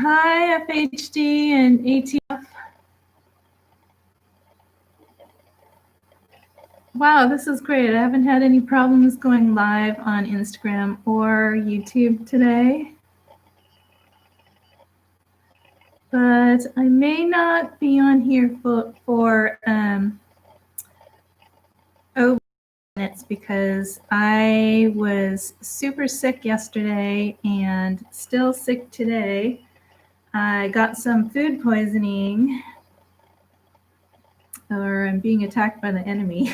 Hi, FHD and ATF. Wow, this is great. I haven't had any problems going live on Instagram or YouTube today. But I may not be on here for over minutes because I was super sick yesterday and still sick today. I got some food poisoning, or I'm being attacked by the enemy.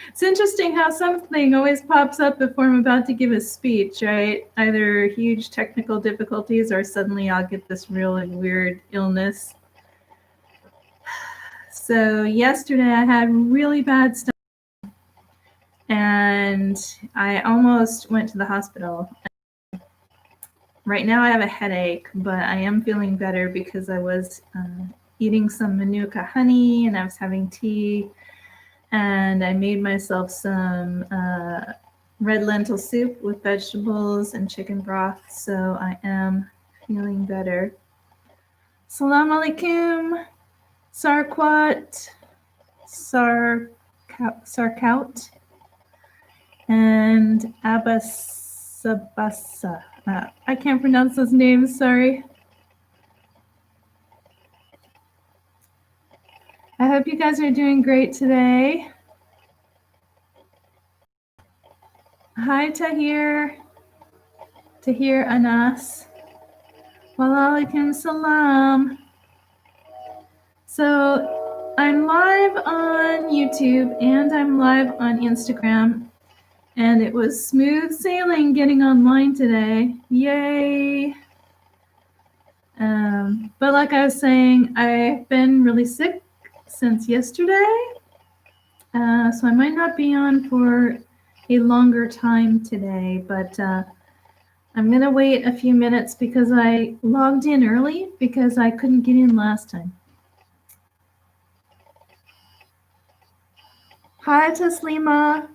It's interesting how something always pops up before I'm about to give a speech, right? Either huge technical difficulties or suddenly I'll get this really weird illness. So yesterday I had really bad stomach and I almost went to the hospital. Right now I have a headache, but I am feeling better because I was eating some manuka honey and I was having tea. And I made myself some red lentil soup with vegetables and chicken broth, so I am feeling better. Salam alaikum, Sarkwat, Sarkout, and Abbasabasa. I can't pronounce those names, sorry. I hope you guys are doing great today. Hi, Tahir Anas. Walaikum salam. So I'm live on YouTube and I'm live on Instagram. And it was smooth sailing getting online today. Yay. But like I was saying, I've been really sick since yesterday. So I might not be on for a longer time today, but I'm going to wait a few minutes because I logged in early because I couldn't get in last time. Hi, Taslima.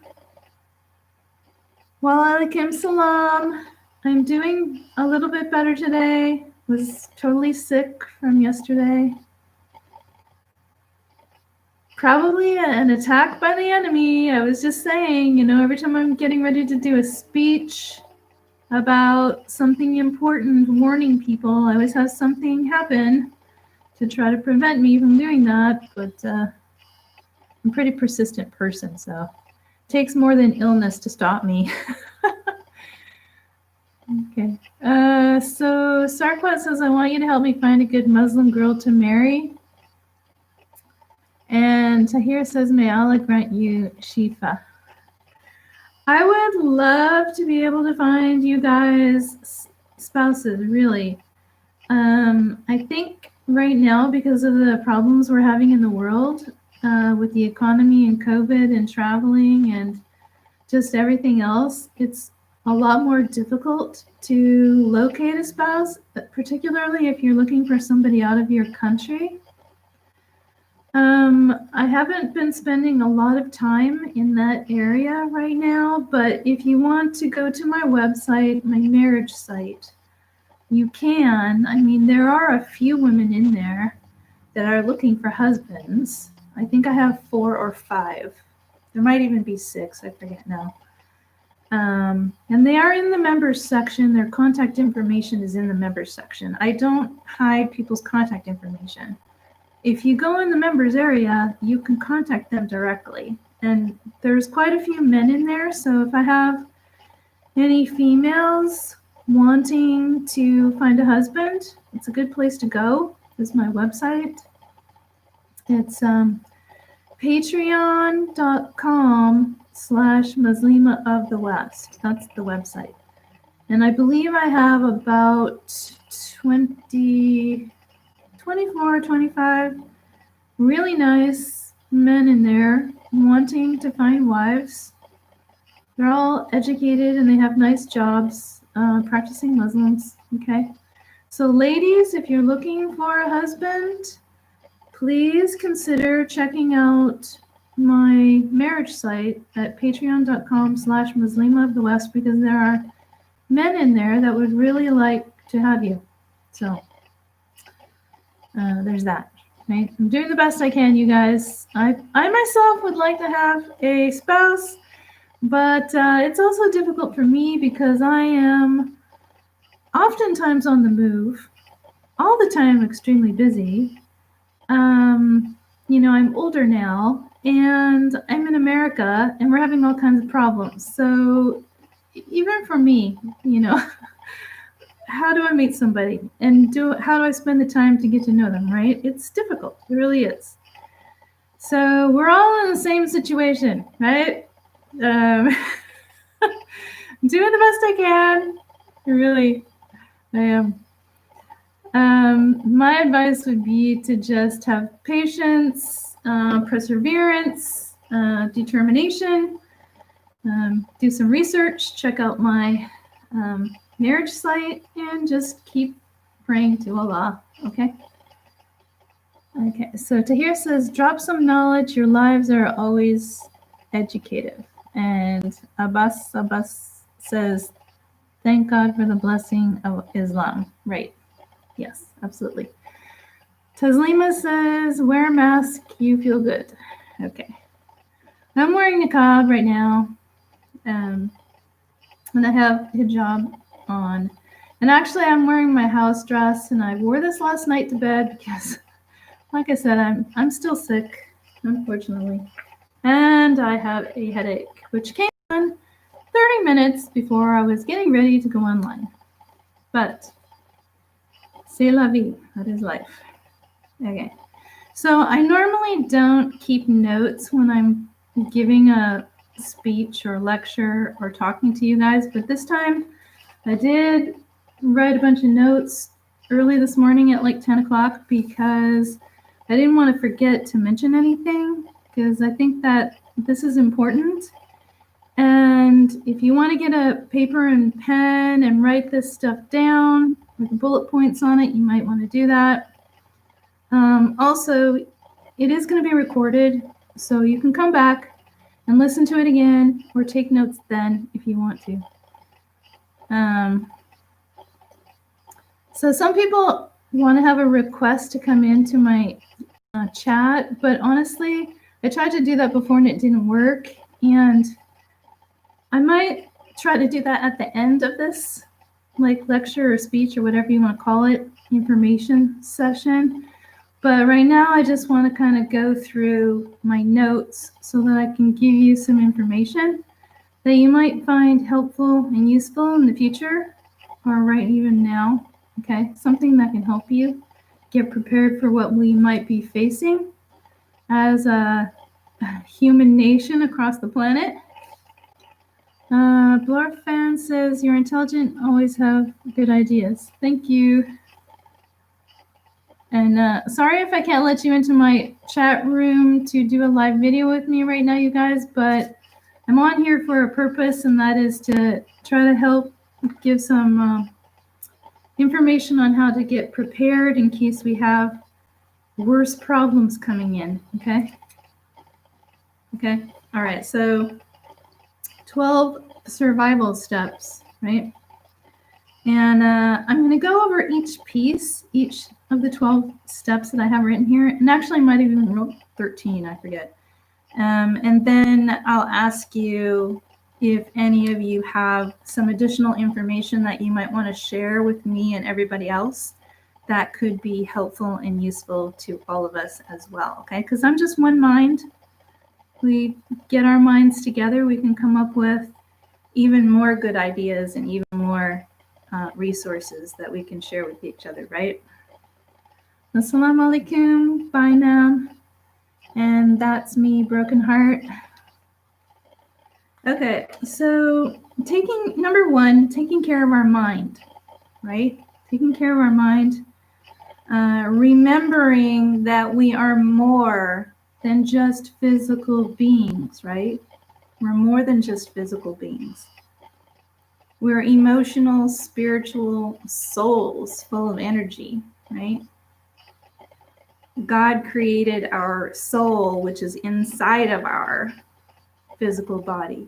Walaikum salam. I'm doing a little bit better today. Was totally sick from yesterday. Probably an attack by the enemy. I was just saying, every time I'm getting ready to do a speech about something important, warning people, I always have something happen to try to prevent me from doing that. But I'm a pretty persistent person, so it takes more than illness to stop me. Okay. So Sarkwat says, I want you to help me find a good Muslim girl to marry. And Tahir says, may Allah grant you Shifa. I would love to be able to find you guys spouses, really. I think right now, because of the problems we're having in the world with the economy and COVID and traveling and just everything else, it's a lot more difficult to locate a spouse, particularly if you're looking for somebody out of your country. I haven't been spending a lot of time in that area right now, but if you want to go to my website, my marriage site, you can. I mean, there are a few women in there that are looking for husbands. I think I have 4 or 5. There might even be 6, I forget now. And they are in the members section. Their contact information is in the members section. I don't hide people's contact information. If you go in the members area, you can contact them directly. And there's quite a few men in there. So if I have any females wanting to find a husband, it's a good place to go. This is my website. It's patreon.com/Muslimah of the West. That's the website. And I believe I have about 24, 25 really nice men in there wanting to find wives. They're all educated and they have nice jobs, practicing Muslims, okay? So ladies, if you're looking for a husband, please consider checking out my marriage site at patreon.com/Muslimah of the West because there are men in there that would really like to have you. So there's that. Right? I'm doing the best I can, you guys. I myself would like to have a spouse, but it's also difficult for me because I am oftentimes on the move, all the time extremely busy. I'm older now, and I'm in America, and we're having all kinds of problems. So even for me, how do I meet somebody, and how do I spend the time to get to know them, right? It's difficult. It really is. So we're all in the same situation, right? Doing the best I can. I am. My advice would be to just have patience, perseverance, determination, do some research, check out my marriage site, and just keep praying to Allah, okay? Okay, so Tahir says, drop some knowledge, your lives are always educative. And Abbas says, thank God for the blessing of Islam. Right. Yes, absolutely. Taslima says, wear a mask, you feel good. Okay. I'm wearing niqab right now. And I have hijab on. And actually, I'm wearing my house dress, and I wore this last night to bed because, like I said, I'm still sick, unfortunately. And I have a headache, which came on 30 minutes before I was getting ready to go online. But c'est la vie, that is life. Okay. So I normally don't keep notes when I'm giving a speech or lecture or talking to you guys, but this time I did write a bunch of notes early this morning at like 10 o'clock because I didn't want to forget to mention anything, because I think that this is important. And if you want to get a paper and pen and write this stuff down with bullet points on it, you might want to do that. Also, it is going to be recorded, so you can come back and listen to it again or take notes then if you want to. So some people want to have a request to come into my chat, but honestly, I tried to do that before and it didn't work, and I might try to do that at the end of this, like lecture or speech or whatever you want to call it, information session. But right now, I just want to kind of go through my notes so that I can give you some information that you might find helpful and useful in the future, or right even now, okay? Something that can help you get prepared for what we might be facing as a human nation across the planet. Blur fan says, you're intelligent, always have good ideas. Thank you. And sorry if I can't let you into my chat room to do a live video with me right now, you guys, but I'm on here for a purpose, and that is to try to help give some information on how to get prepared in case we have worse problems coming in, okay? Okay, all right, so 12 survival steps, right? And I'm going to go over each piece, each of the 12 steps that I have written here. And actually, I might have even wrote 13, I forget. And then I'll ask you if any of you have some additional information that you might want to share with me and everybody else that could be helpful and useful to all of us as well, okay? Because I'm just one mind. We get our minds together, we can come up with even more good ideas and even more resources that we can share with each other, right? Assalamu alaikum, bye now. And that's me, broken heart. Okay, so number one, taking care of our mind, right? Taking care of our mind, remembering that we are more than just physical beings, right? We're more than just physical beings. We're emotional, spiritual souls full of energy, right? God created our soul, which is inside of our physical body.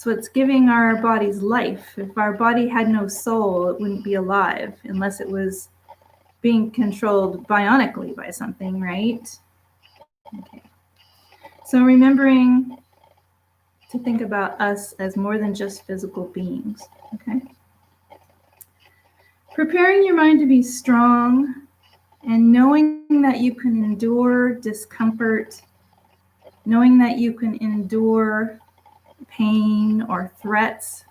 It's what's giving our bodies life. If our body had no soul, it wouldn't be alive unless it was being controlled bionically by something, right? Okay. So remembering to think about us as more than just physical beings, okay? Preparing your mind to be strong and knowing that you can endure discomfort, knowing that you can endure pain or threats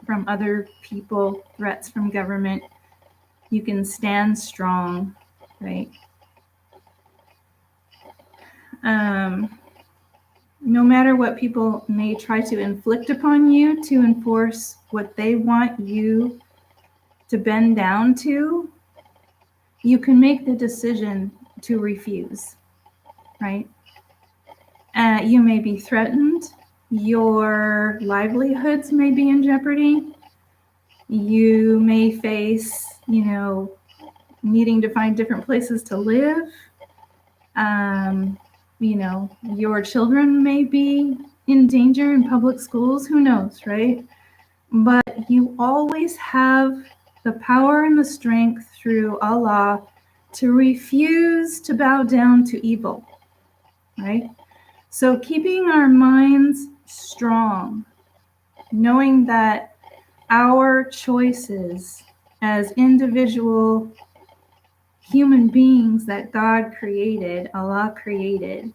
from other people, threats from government. You can stand strong, right? No matter what people may try to inflict upon you to enforce what they want you to bend down to, you can make the decision to refuse, right? You may be threatened. Your livelihoods may be in jeopardy. You may face, needing to find different places to live. Your children may be in danger in public schools. Who knows, right? But you always have the power and the strength through Allah to refuse to bow down to evil, right? So keeping our minds strong, knowing that our choices as individual human beings that God created, Allah created,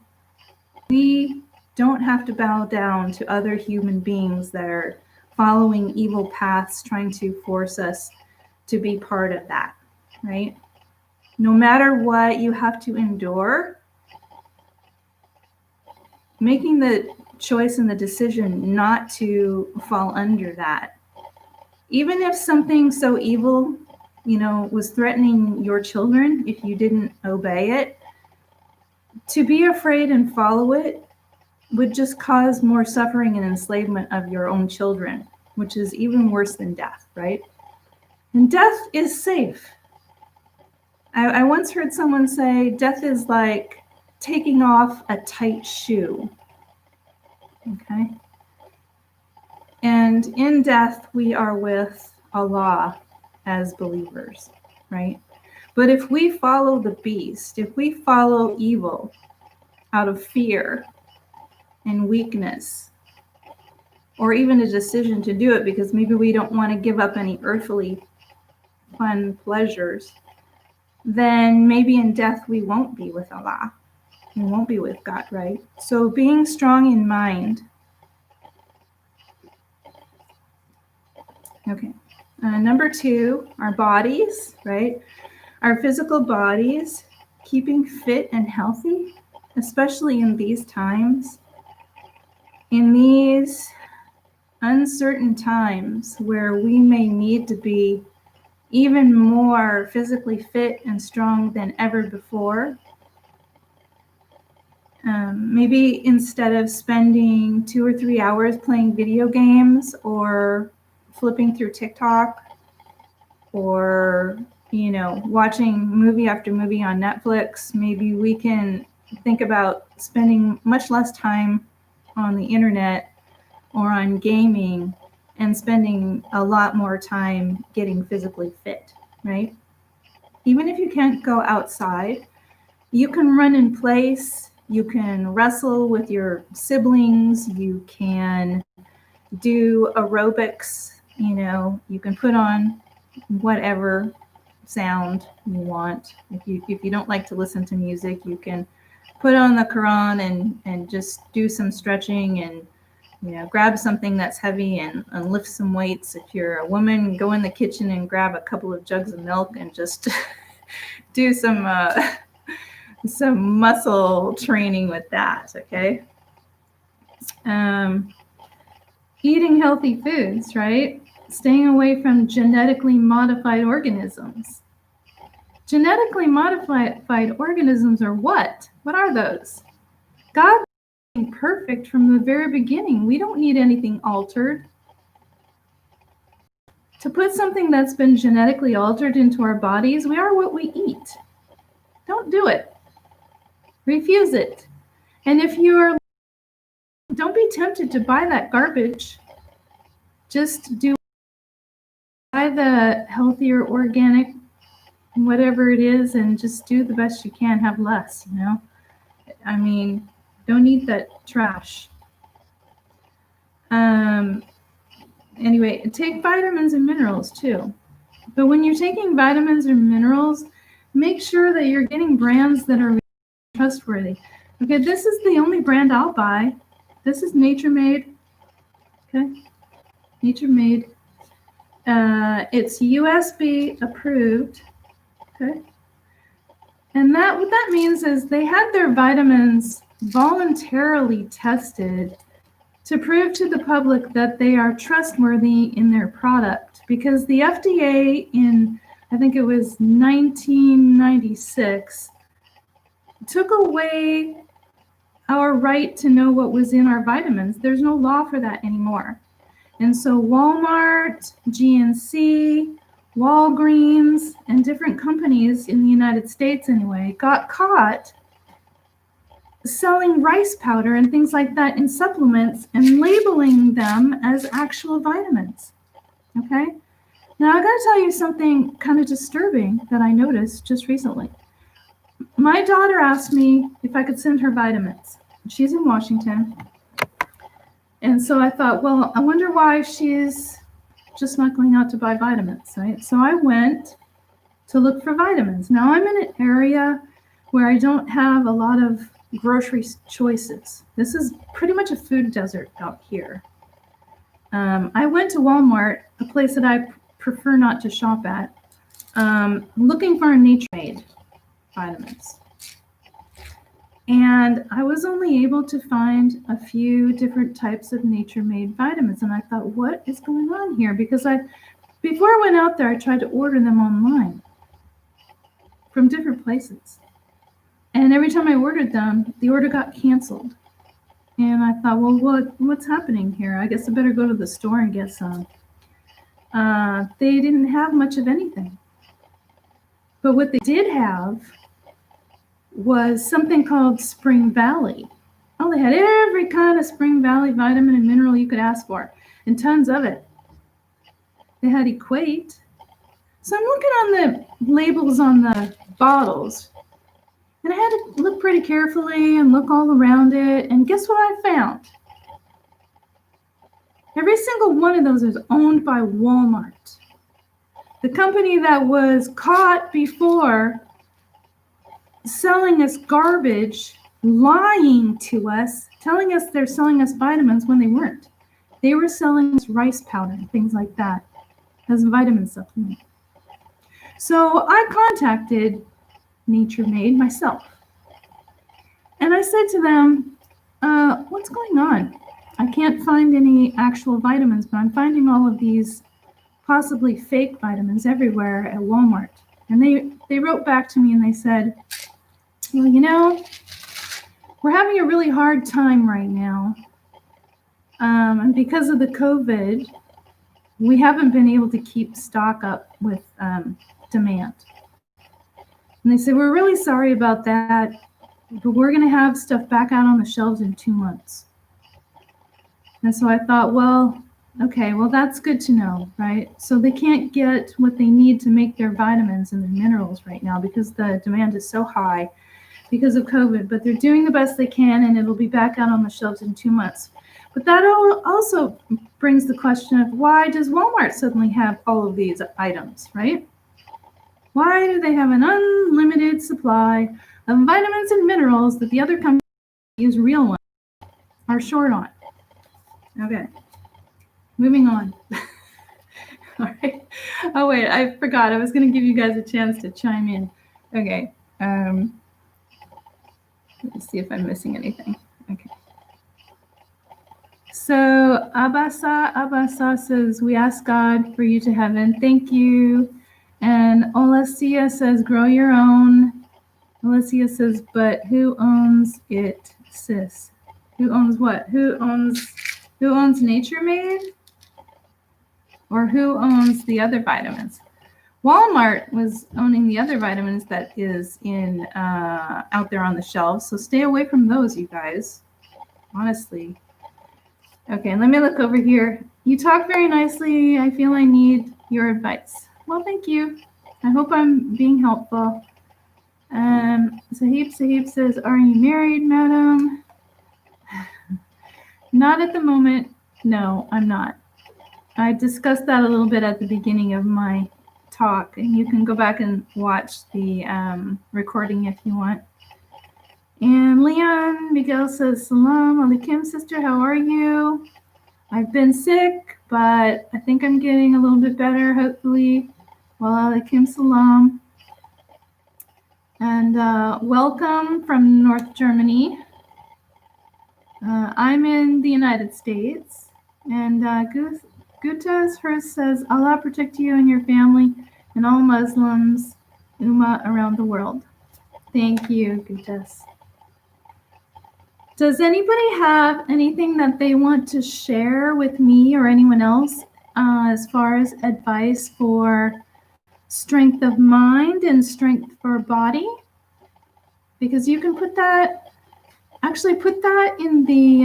we don't have to bow down to other human beings that are following evil paths, trying to force us to be part of that, right? No matter what you have to endure, making the choice and the decision not to fall under that. Even if something so evil, was threatening your children, if you didn't obey it, to be afraid and follow it would just cause more suffering and enslavement of your own children, which is even worse than death, right? And death is safe. I once heard someone say, death is like taking off a tight shoe, okay? And in death, we are with Allah as believers, right? But if we follow the beast, if we follow evil out of fear and weakness, or even a decision to do it because maybe we don't want to give up any earthly fun pleasures, then maybe in death we won't be with Allah. We won't be with God, right? So being strong in mind. Okay. Number 2, our bodies, right? Our physical bodies, keeping fit and healthy, especially in these times. In these uncertain times where we may need to be even more physically fit and strong than ever before. Maybe instead of spending 2 or 3 hours playing video games or flipping through TikTok or, watching movie after movie on Netflix, maybe we can think about spending much less time on the internet or on gaming and spending a lot more time getting physically fit, right? Even if you can't go outside, you can run in place, you can wrestle with your siblings, you can do aerobics, you can put on whatever sound you want. If you don't like to listen to music, you can put on the Quran and just do some stretching and grab something that's heavy and lift some weights. If you're a woman, go in the kitchen and grab a couple of jugs of milk and just do some muscle training with that, okay? Eating healthy foods, right? Staying away from genetically modified organisms. Genetically modified organisms are what? What are those? God is perfect from the very beginning. We don't need anything altered. To put something that's been genetically altered into our bodies, we are what we eat. Don't do it. Refuse it. And if don't be tempted to buy that garbage. just buy the healthier organic, whatever it is, and just do the best you can. Have less, you know. I mean, don't eat that trash. Anyway, take vitamins and minerals too. But when you're taking vitamins or minerals, make sure that you're getting brands that are trustworthy. Okay, this is the only brand I'll buy. This is Nature Made. Okay, Nature Made. It's USB approved. Okay, and what that means is they had their vitamins voluntarily tested to prove to the public that they are trustworthy in their product, because the FDA in, I think it was 1996, took away our right to know what was in our vitamins. There's no law for that anymore. And so Walmart, GNC, Walgreens, and different companies in the United States anyway, got caught selling rice powder and things like that in supplements and labeling them as actual vitamins. Okay? Now I gotta tell you something kind of disturbing that I noticed just recently. My daughter asked me if I could send her vitamins. She's in Washington. And so I thought, well, I wonder why she's just not going out to buy vitamins, right? So I went to look for vitamins. Now I'm in an area where I don't have a lot of grocery choices. This is pretty much a food desert out here. I went to Walmart, a place that I prefer not to shop at, looking for a Nature Made vitamins. And I was only able to find a few different types of Nature Made vitamins. And I thought, what is going on here? Because before I went out there, I tried to order them online from different places. And every time I ordered them, the order got canceled. And I thought, well, what's happening here? I guess I better go to the store and get some. They didn't have much of anything. But what they did have was something called Spring Valley. Oh, they had every kind of Spring Valley vitamin and mineral you could ask for, and tons of it. They had Equate. So I'm looking on the labels on the bottles, and I had to look pretty carefully and look all around it, and guess what I found? Every single one of those is owned by Walmart, the company that was caught before selling us garbage, lying to us, telling us they're selling us vitamins when they weren't. They were selling us rice powder and things like that as a vitamin supplement. So I contacted Nature Made myself. And I said to them, what's going on? I can't find any actual vitamins, but I'm finding all of these possibly fake vitamins everywhere at Walmart. And they wrote back to me and they said, well, you know, we're having a really hard time right now. And because of the COVID, we haven't been able to keep stock up with demand. And they said, we're really sorry about that, but we're going to have stuff back out on the shelves in 2 months. And so I thought, well, okay, well, that's good to know, right? So they can't get what they need to make their vitamins and their minerals right now because the demand is so high because of COVID, but they're doing the best they can, and it'll be back out on the shelves in 2 months. But that also brings the question of, why does Walmart suddenly have all of these items, right? Why do they have an unlimited supply of vitamins and minerals that the other companies use real ones are short on? Okay, moving on. All right. Oh, wait, I forgot. I was going to give you guys a chance to chime in. Okay. Let me see if I'm missing anything. Okay. So Abasa says, we ask God for you to heaven. Thank you. And Olesia says, grow your own. Olesia says, but who owns it, sis? Who owns what? Who owns Nature Made? Or who owns the other vitamins? Walmart was owning the other vitamins that is in out there on the shelves. So stay away from those, you guys. Honestly. Okay, let me look over here. You talk very nicely. I feel I need your advice. Well, thank you. I hope I'm being helpful. Sahib says, are you married, madam? Not at the moment. No, I'm not. I discussed that a little bit at the beginning of my talk, and you can go back and watch the recording if you want. And Leon Miguel says, Salam alaikum, sister, how are you? I've been sick, but I think I'm getting a little bit better, hopefully. Wa alaikum salam. And welcome from North Germany. I'm in the United States. And Gutas Hurst says, Allah protect you and your family and all Muslims, Ummah around the world. Thank you, Gutas. Does anybody have anything that they want to share with me or anyone else as far as advice for strength of mind and strength for body? Because you can put that in the,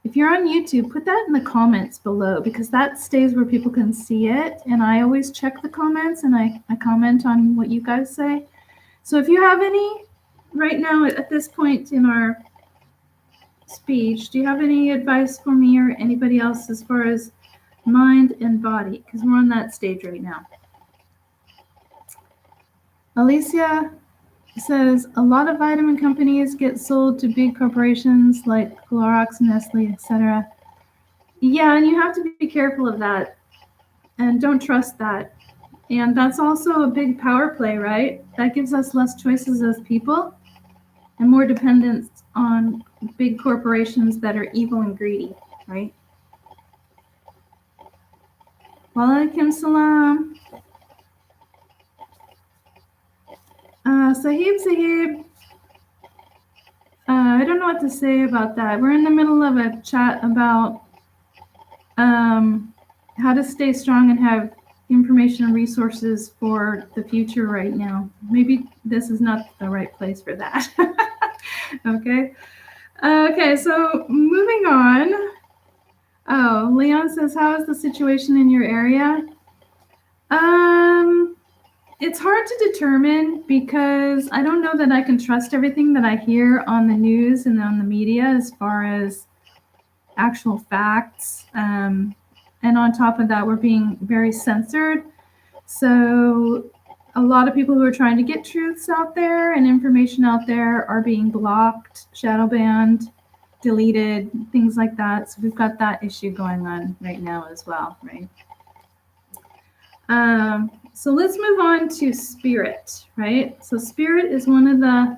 if you're on YouTube, put that in the comments below, because that stays where people can see it. And I always check the comments and I comment on what you guys say. So if you have any right now at this point in our speech, do you have any advice for me or anybody else as far as mind and body? Because we're on that stage right now. Alicia says, a lot of vitamin companies get sold to big corporations like Clorox, Nestle, etc. Yeah, and you have to be careful of that. And don't trust that. And that's also a big power play, right? That gives us less choices as people and more dependence on big corporations that are evil and greedy, right? Wa alaikum salam. Sahib, I don't know what to say about that. We're in the middle of a chat about how to stay strong and have information and resources for the future right now. Maybe this is not the right place for that. Okay. Okay, so moving on. Oh, Leon says, how is the situation in your area? It's hard to determine because I don't know that I can trust everything that I hear on the news and on the media as far as actual facts. And on top of that, we're being very censored. So a lot of people who are trying to get truths out there and information out there are being blocked, shadow banned, deleted, things like that. So we've got that issue going on right now as well, right? So let's move on to spirit, right? So spirit is one of the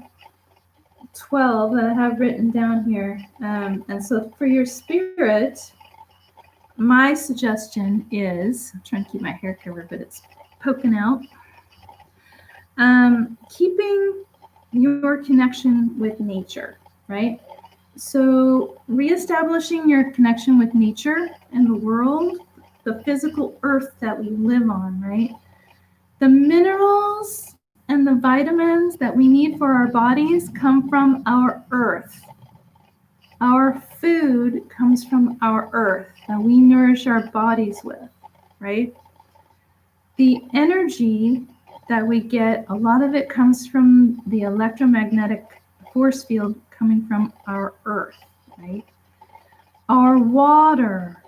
12 that I have written down here. And so for your spirit, my suggestion is, I'm trying to keep my hair covered, but it's poking out. Keeping your connection with nature, right? So reestablishing your connection with nature and the world, the physical earth that we live on, right? The minerals and the vitamins that we need for our bodies come from our earth. Our food comes from our earth that we nourish our bodies with, right? The energy that we get, a lot of it comes from the electromagnetic force field coming from our earth, right? Our water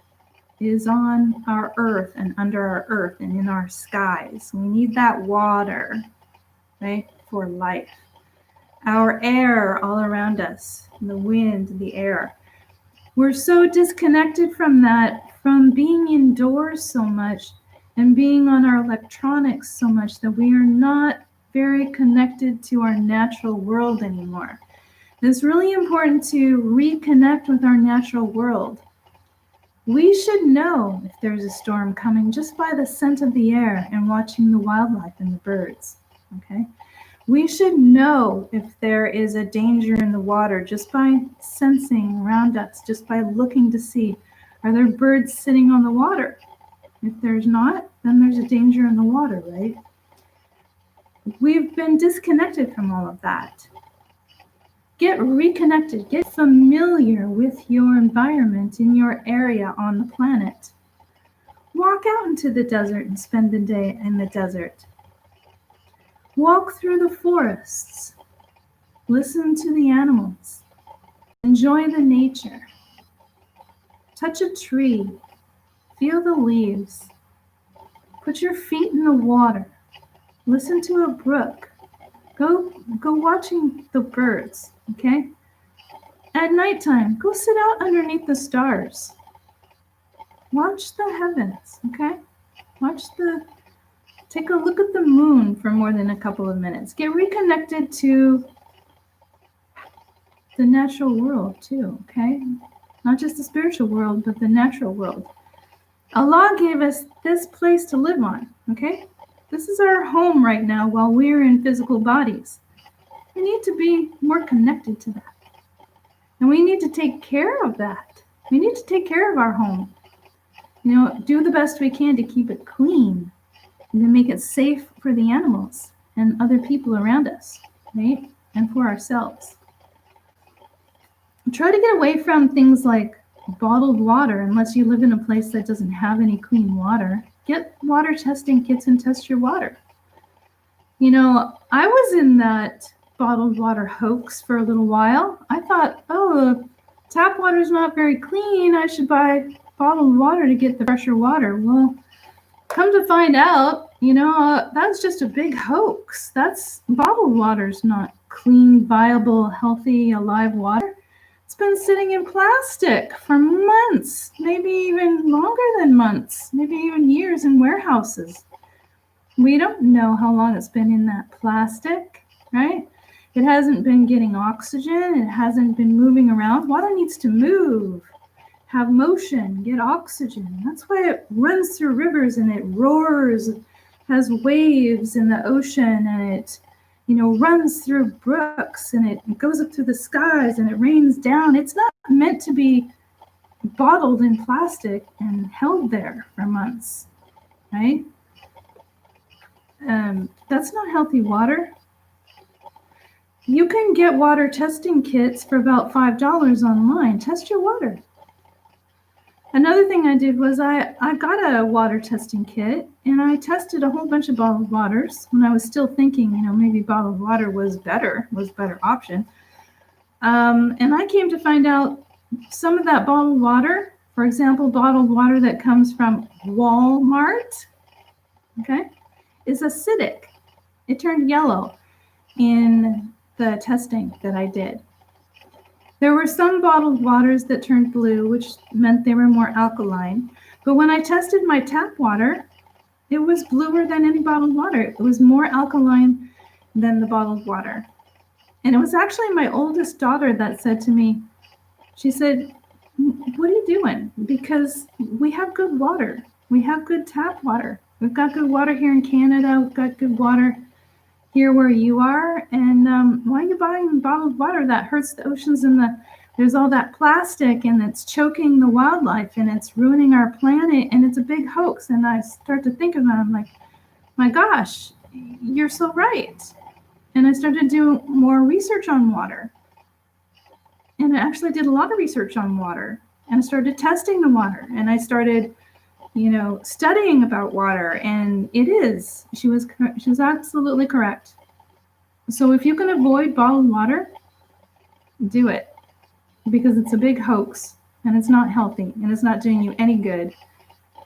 is on our earth and under our earth and in our skies. We need that water, right, for life. Our air all around us, the wind, the air. We're so disconnected from that, from being indoors so much and being on our electronics so much that we are not very connected to our natural world anymore. It's really important to reconnect with our natural world. We should know if there's a storm coming just by the scent of the air and watching the wildlife and the birds, okay? We should know if there is a danger in the water just by sensing around us, just by looking to see, are there birds sitting on the water? If there's not, then there's a danger in the water, right? We've been disconnected from all of that. Get reconnected. Get familiar with your environment in your area on the planet. Walk out into the desert and spend the day in the desert. Walk through the forests. Listen to the animals. Enjoy the nature. Touch a tree. Feel the leaves. Put your feet in the water. Listen to a brook. Go watching the birds, okay? At nighttime, go sit out underneath the stars. Watch the heavens, okay? Take a look at the moon for more than a couple of minutes. Get reconnected to the natural world too, okay? Not just the spiritual world, but the natural world. Allah gave us this place to live on, okay? This is our home right now while we're in physical bodies. We need to be more connected to that. And we need to take care of that. We need to take care of our home. Do the best we can to keep it clean and to make it safe for the animals and other people around us, right? And for ourselves. Try to get away from things like bottled water unless you live in a place that doesn't have any clean water. Get water testing kits and test your water. I was in that bottled water hoax for a little while. I thought, tap water is not very clean. I should buy bottled water to get the fresher water. Well, come to find out, that's just a big hoax. Bottled water's not clean, viable, healthy, alive water. It's been sitting in plastic for months, maybe even longer than months, maybe even years in warehouses. We don't know how long it's been in that plastic, right? It hasn't been getting oxygen. It hasn't been moving around. Water needs to move, have motion, get oxygen. That's why it runs through rivers and it roars, has waves in the ocean, and it runs through brooks, and it goes up through the skies, and it rains down. It's not meant to be bottled in plastic and held there for months, right? That's not healthy water. You can get water testing kits for about $5 online. Test your water. Another thing I did was I got a water testing kit, and I tested a whole bunch of bottled waters when I was still thinking, maybe bottled water was a better option. And I came to find out some of that bottled water, for example, bottled water that comes from Walmart, okay, is acidic. It turned yellow in the testing that I did. There were some bottled waters that turned blue, which meant they were more alkaline. But when I tested my tap water, it was bluer than any bottled water. It was more alkaline than the bottled water. And it was actually my oldest daughter that said to me, she said, "What are you doing? Because we have good water. We have good tap water. We've got good water here in Canada. We've got good water here where you are, and why are you buying bottled water that hurts the oceans and there's all that plastic, and it's choking the wildlife, and it's ruining our planet, and it's a big hoax." And I start to think about it, I'm like, my gosh, you're so right. And I started to do more research on water, and I actually did a lot of research on water, and I started testing the water, and I started studying about water, and she was absolutely correct. So if you can avoid bottled water, do it, because it's a big hoax, and it's not healthy, and it's not doing you any good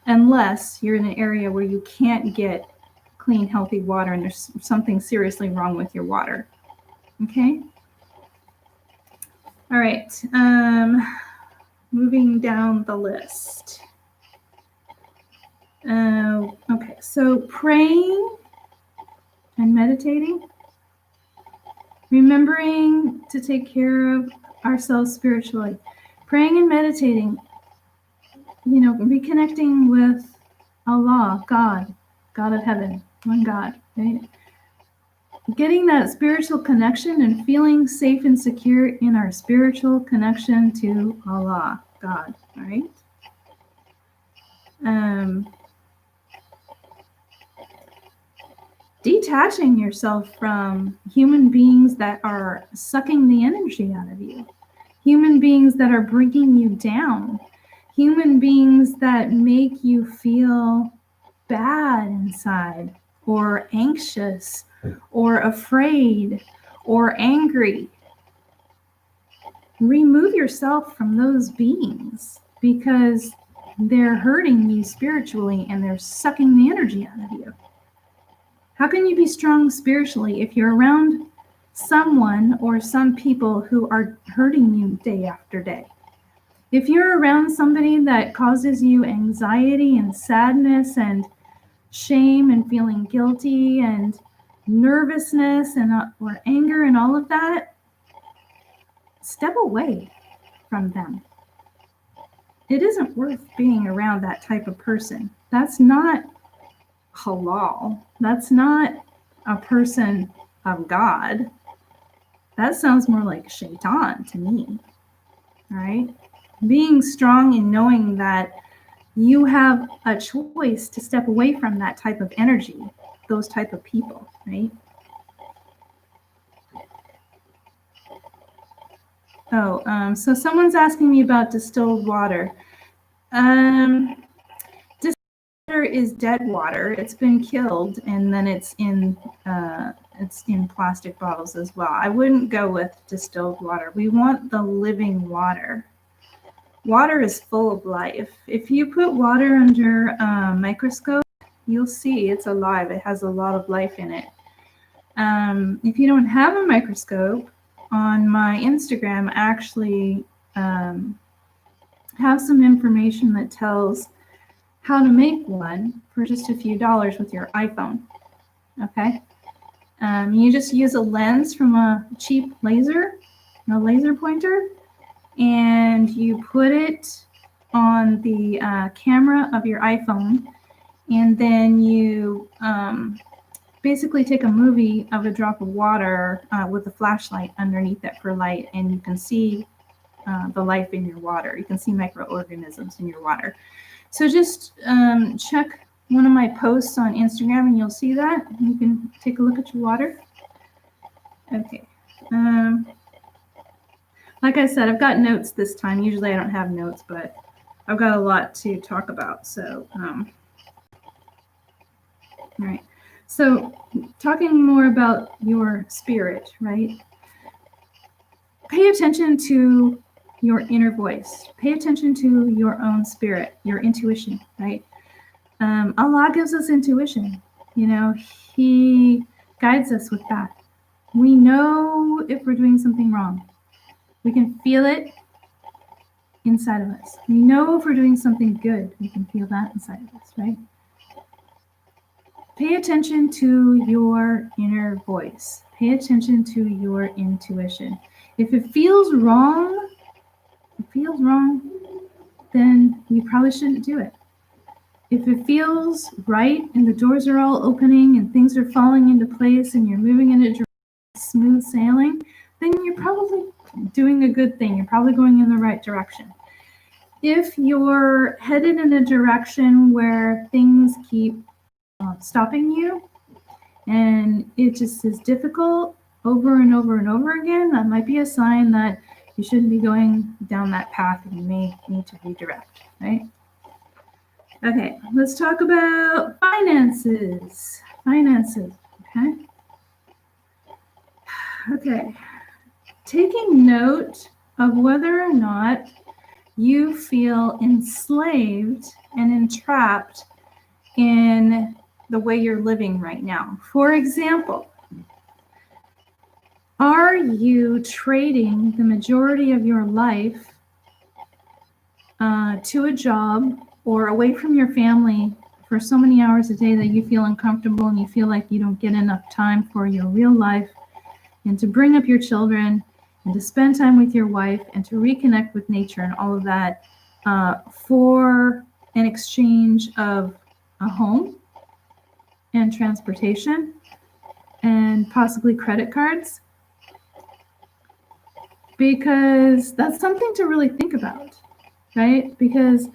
unless you're in an area where you can't get clean, healthy water, and there's something seriously wrong with your water. Okay? All right. Moving down the list. Okay, so praying and meditating, remembering to take care of ourselves spiritually, praying and meditating, reconnecting with Allah, God of heaven, one God, right? Getting that spiritual connection and feeling safe and secure in our spiritual connection to Allah, God, all right? detaching yourself from human beings that are sucking the energy out of you, human beings that are bringing you down, human beings that make you feel bad inside, or anxious, or afraid, or angry. Remove yourself from those beings because they're hurting you spiritually and they're sucking the energy out of you. How can you be strong spiritually if you're around someone or some people who are hurting you day after day? If you're around somebody that causes you anxiety and sadness and shame and feeling guilty and nervousness and or anger and all of that, step away from them. It isn't worth being around that type of person. That's not halal. That's not a person of God. That sounds more like shaitan to me, right? Being strong in knowing that you have a choice to step away from that type of energy, those type of people, right? So someone's asking me about distilled water. Distilled water is dead water. It's been killed, and then it's in plastic bottles as well. I wouldn't go with distilled water. We want the living water. Water is full of life. If you put water under a microscope, you'll see it's alive. It has a lot of life in it. If you don't have a microscope, on my Instagram, I actually have some information that tells how to make one for just a few dollars with your iPhone. Okay? You just use a lens from a cheap laser pointer, and you put it on the camera of your iPhone, and then you basically take a movie of a drop of water with a flashlight underneath it for light, and you can see the life in your water. You can see microorganisms in your water. So just check one of my posts on Instagram and you'll see that. You can take a look at your water. Okay. Like I said, I've got notes this time. Usually I don't have notes, but I've got a lot to talk about. So, all right. So talking more about your spirit, right? Pay attention to your inner voice. Pay attention to your own spirit, your intuition, right? Allah gives us intuition. You know, He guides us with that. We know if we're doing something wrong. We can feel it inside of us. We know if we're doing something good. We can feel that inside of us, right? Pay attention to your inner voice. Pay attention to your intuition. If it feels wrong, then you probably shouldn't do it. If it feels right and the doors are all opening and things are falling into place and you're moving in a direction, smooth sailing, then you're probably doing a good thing. You're probably going in the right direction. If you're headed in a direction where things keep stopping you and it just is difficult over and over and over again, that might be a sign that you shouldn't be going down that path and you may need to redirect, right? Okay, let's talk about finances. Okay? Okay. Taking note of whether or not you feel enslaved and entrapped in the way you're living right now. For example, are you trading the majority of your life to a job or away from your family for so many hours a day that you feel uncomfortable and you feel like you don't get enough time for your real life and to bring up your children and to spend time with your wife and to reconnect with nature and all of that for an exchange of a home and transportation and possibly credit cards? Because that's something to really think about, right? Because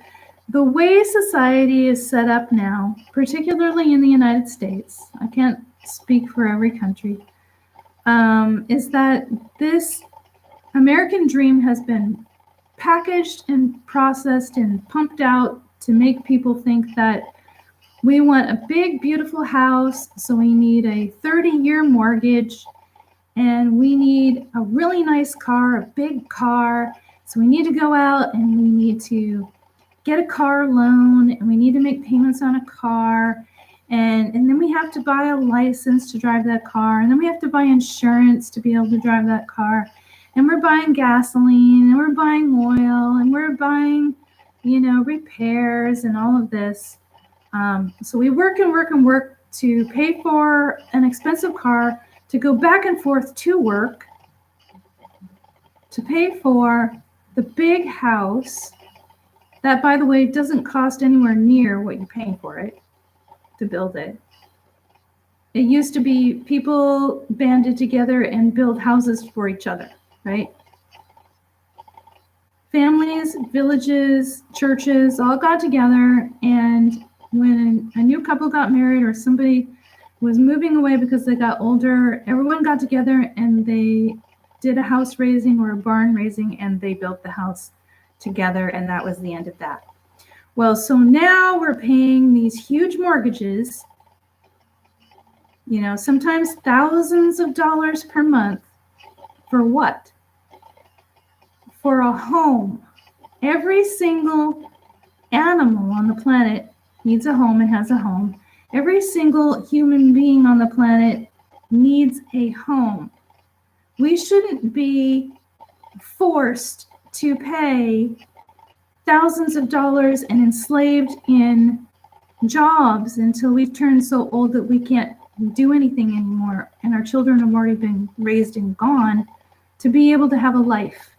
the way society is set up now, particularly in the United States, I can't speak for every country, is that this American dream has been packaged and processed and pumped out to make people think that we want a big, beautiful house, so we need a 30-year mortgage, and we need a really nice car, a big car, so we need to go out and we need to get a car loan, and we need to make payments on a car, and then we have to buy a license to drive that car, and then we have to buy insurance to be able to drive that car, and we're buying gasoline, and we're buying oil, and we're buying, repairs and all of this. So we work and work and work to pay for an expensive car, to go back and forth to work, to pay for the big house that, by the way, doesn't cost anywhere near what you're paying for it to build it. It used to be people banded together and build houses for each other, right? Families, villages, churches all got together, and when a new couple got married or somebody was moving away because they got older, everyone got together and they did a house raising or a barn raising, and they built the house together, and that was the end of that. Well, so now we're paying these huge mortgages, sometimes thousands of dollars per month. For what? For a home. Every single animal on the planet needs a home and has a home. Every single human being on the planet needs a home. We shouldn't be forced to pay thousands of dollars and enslaved in jobs until we've turned so old that we can't do anything anymore, and our children have already been raised and gone, to be able to have a life.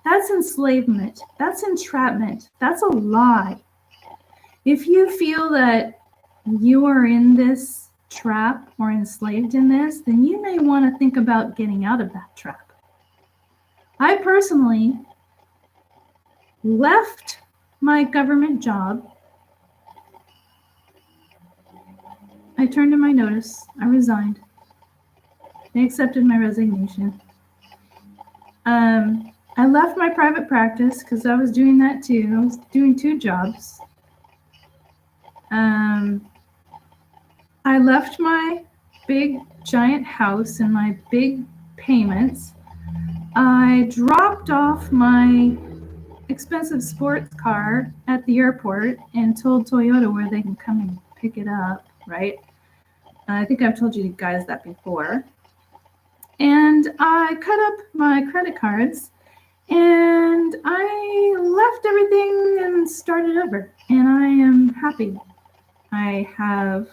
That's enslavement. That's entrapment. That's a lie. If you feel that you are in this trap or enslaved in this, then you may want to think about getting out of that trap. I personally left my government job. I turned in my notice. I resigned. They accepted my resignation. I left my private practice because I was doing that too. I was doing 2 jobs. I left my big giant house and my big payments. I dropped off my expensive sports car at the airport and told Toyota where they can come and pick it up, right? I think I've told you guys that before. And I cut up my credit cards and I left everything and started over. And I am happy. I have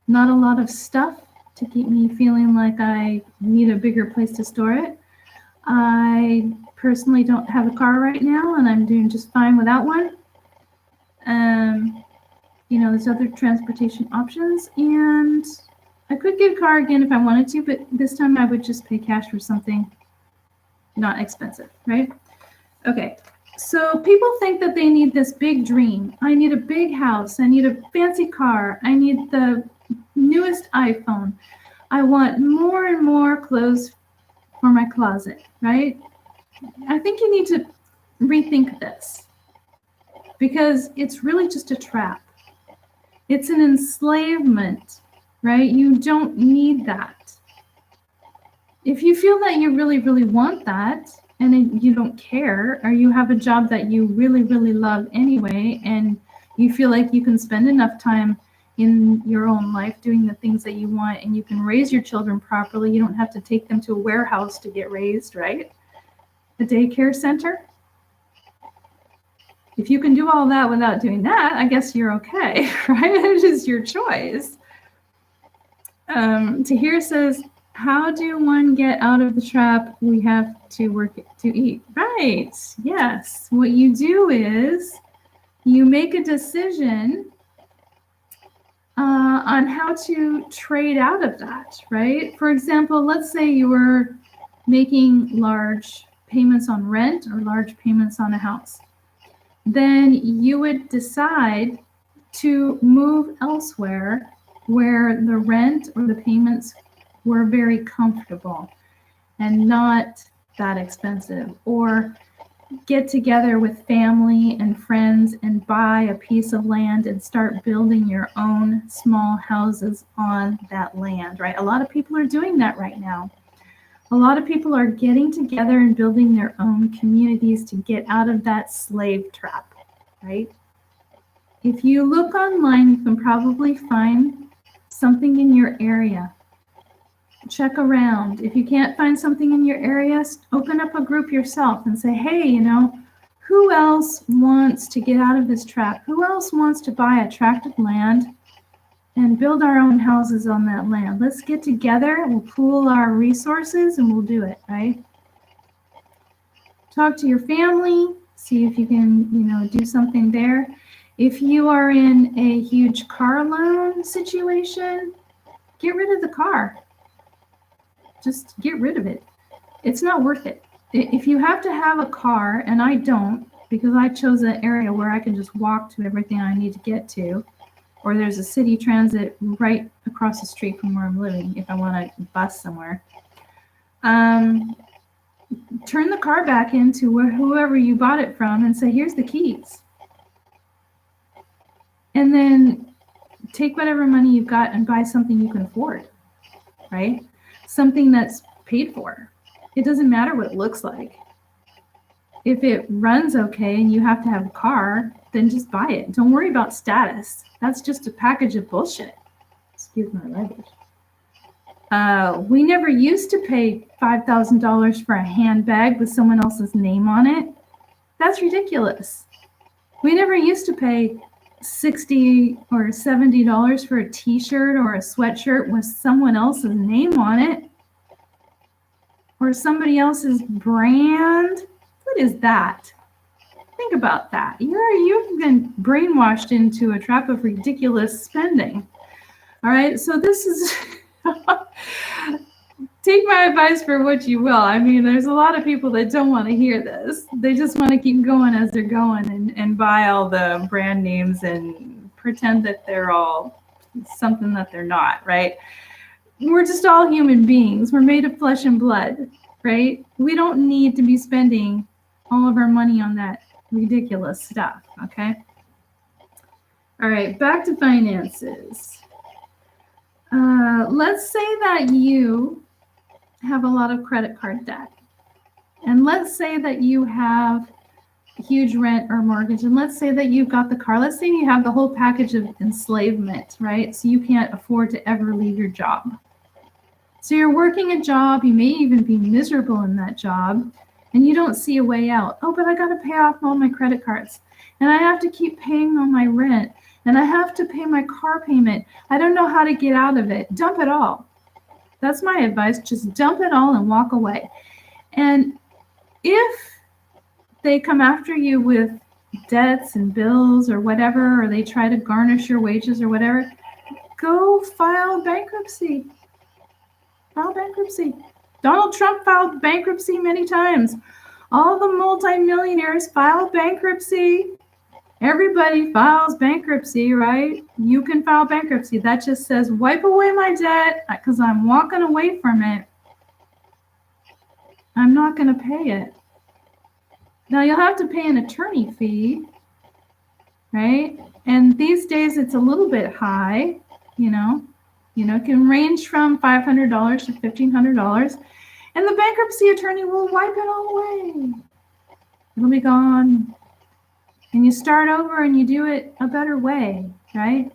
not a lot of stuff to keep me feeling like I need a bigger place to store it. I personally don't have a car right now, and I'm doing just fine without one. There's other transportation options, and I could get a car again if I wanted to, but this time I would just pay cash for something not expensive, right? Okay, so people think that they need this big dream. I need a big house. I need a fancy car. I need the newest iPhone. I want more and more clothes for my closet, right? I think you need to rethink this because it's really just a trap. It's an enslavement, right? You don't need that. If you feel that you really, really want that and you don't care, or you have a job that you really, really love anyway, and you feel like you can spend enough time in your own life doing the things that you want, and you can raise your children properly, you don't have to take them to a warehouse to get raised, right? A daycare center. If you can do all that without doing that, I guess you're okay, right? It's just your choice. Tahir says, how do one get out of the trap? We have to work to eat. Right, yes. What you do is you make a decision on how to trade out of that, right? For example, let's say you were making large payments on rent or large payments on a house. Then you would decide to move elsewhere where the rent or the payments were very comfortable and not that expensive, or get together with family and friends and buy a piece of land and start building your own small houses on that land, right? A lot of people are doing that right now. A lot of people are getting together and building their own communities to get out of that slave trap, right? If you look online, you can probably find something in your area. Check around. If you can't find something in your area, open up a group yourself and say, hey, you know, who else wants to get out of this trap? Who else wants to buy a tract of land and build our own houses on that land? Let's get together, we'll pool our resources, and we'll do it, right? Talk to your family, see if you can, you know, do something there. If you are in a huge car loan situation, get rid of the car. Just get rid of it. It's not worth it. If you have to have a car, and I don't, because I chose an area where I can just walk to everything I need to get to, or there's a city transit right across the street from where I'm living if I want to bus somewhere, turn the car back into whoever you bought it from and say, here's the keys. And then take whatever money you've got and buy something you can afford, right? Something that's paid for. It doesn't matter what it looks like. If it runs okay and you have to have a car, then just buy it. Don't worry about status. That's just a package of bullshit. Excuse my language. We never used to pay $5,000 for a handbag with someone else's name on it. That's ridiculous. We never used to pay $60 or $70 for a t-shirt or a sweatshirt with someone else's name on it, or somebody else's brand. What is that? Think about that. You've been brainwashed into a trap of ridiculous spending. All right, so this is take my advice for what you will. I mean, there's a lot of people that don't want to hear this. They just want to keep going as they're going and buy all the brand names and pretend that they're all something that they're not, right? We're just all human beings. We're made of flesh and blood, right? We don't need to be spending all of our money on that ridiculous stuff, okay? All right, back to finances. Let's say that you have a lot of credit card debt. And let's say that you have huge rent or mortgage. And let's say that you've got the car. Let's say you have the whole package of enslavement, right? So you can't afford to ever leave your job. So you're working a job. You may even be miserable in that job. And you don't see a way out. Oh, but I got to pay off all my credit cards. And I have to keep paying on my rent. And I have to pay my car payment. I don't know how to get out of it. Dump it all. That's my advice. Just dump it all and walk away. And if they come after you with debts and bills or whatever, or they try to garnish your wages or whatever, go file bankruptcy. File bankruptcy. Donald Trump filed bankruptcy many times. All the multimillionaires filed bankruptcy. Everybody files bankruptcy, right? You can file bankruptcy. That just says, wipe away my debt because I'm walking away from it. I'm not going to pay it. Now, you'll have to pay an attorney fee, right? And these days, it's a little bit high, you know. It can range from $500 to $1,500. And the bankruptcy attorney will wipe it all away. It'll be gone. And you start over and you do it a better way, right?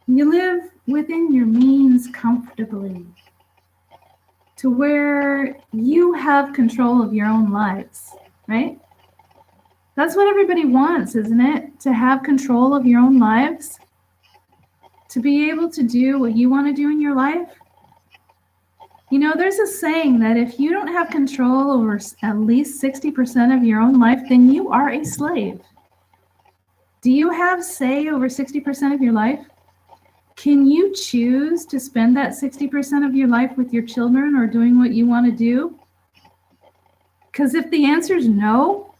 You live within your means comfortably to where you have control of your own lives, right? That's what everybody wants, isn't it? To have control of your own lives, to be able to do what you want to do in your life. You know, there's a saying that if you don't have control over at least 60% of your own life, then you are a slave. Do you have say over 60% of your life? Can you choose to spend that 60% of your life with your children or doing what you want to do? Because if the answer is no,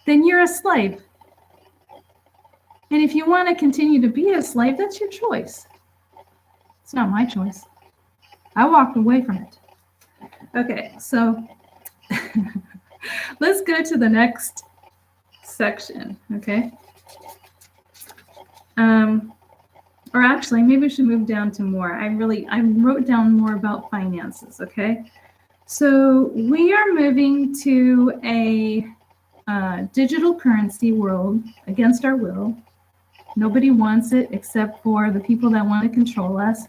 then you're a slave. And if you want to continue to be a slave, that's your choice. It's not my choice. I walked away from it. Okay, so let's go to the next section, okay? Or actually, maybe we should move down to more. I wrote down more about finances, okay? So we are moving to a digital currency world against our will. Nobody wants it except for the people that want to control us.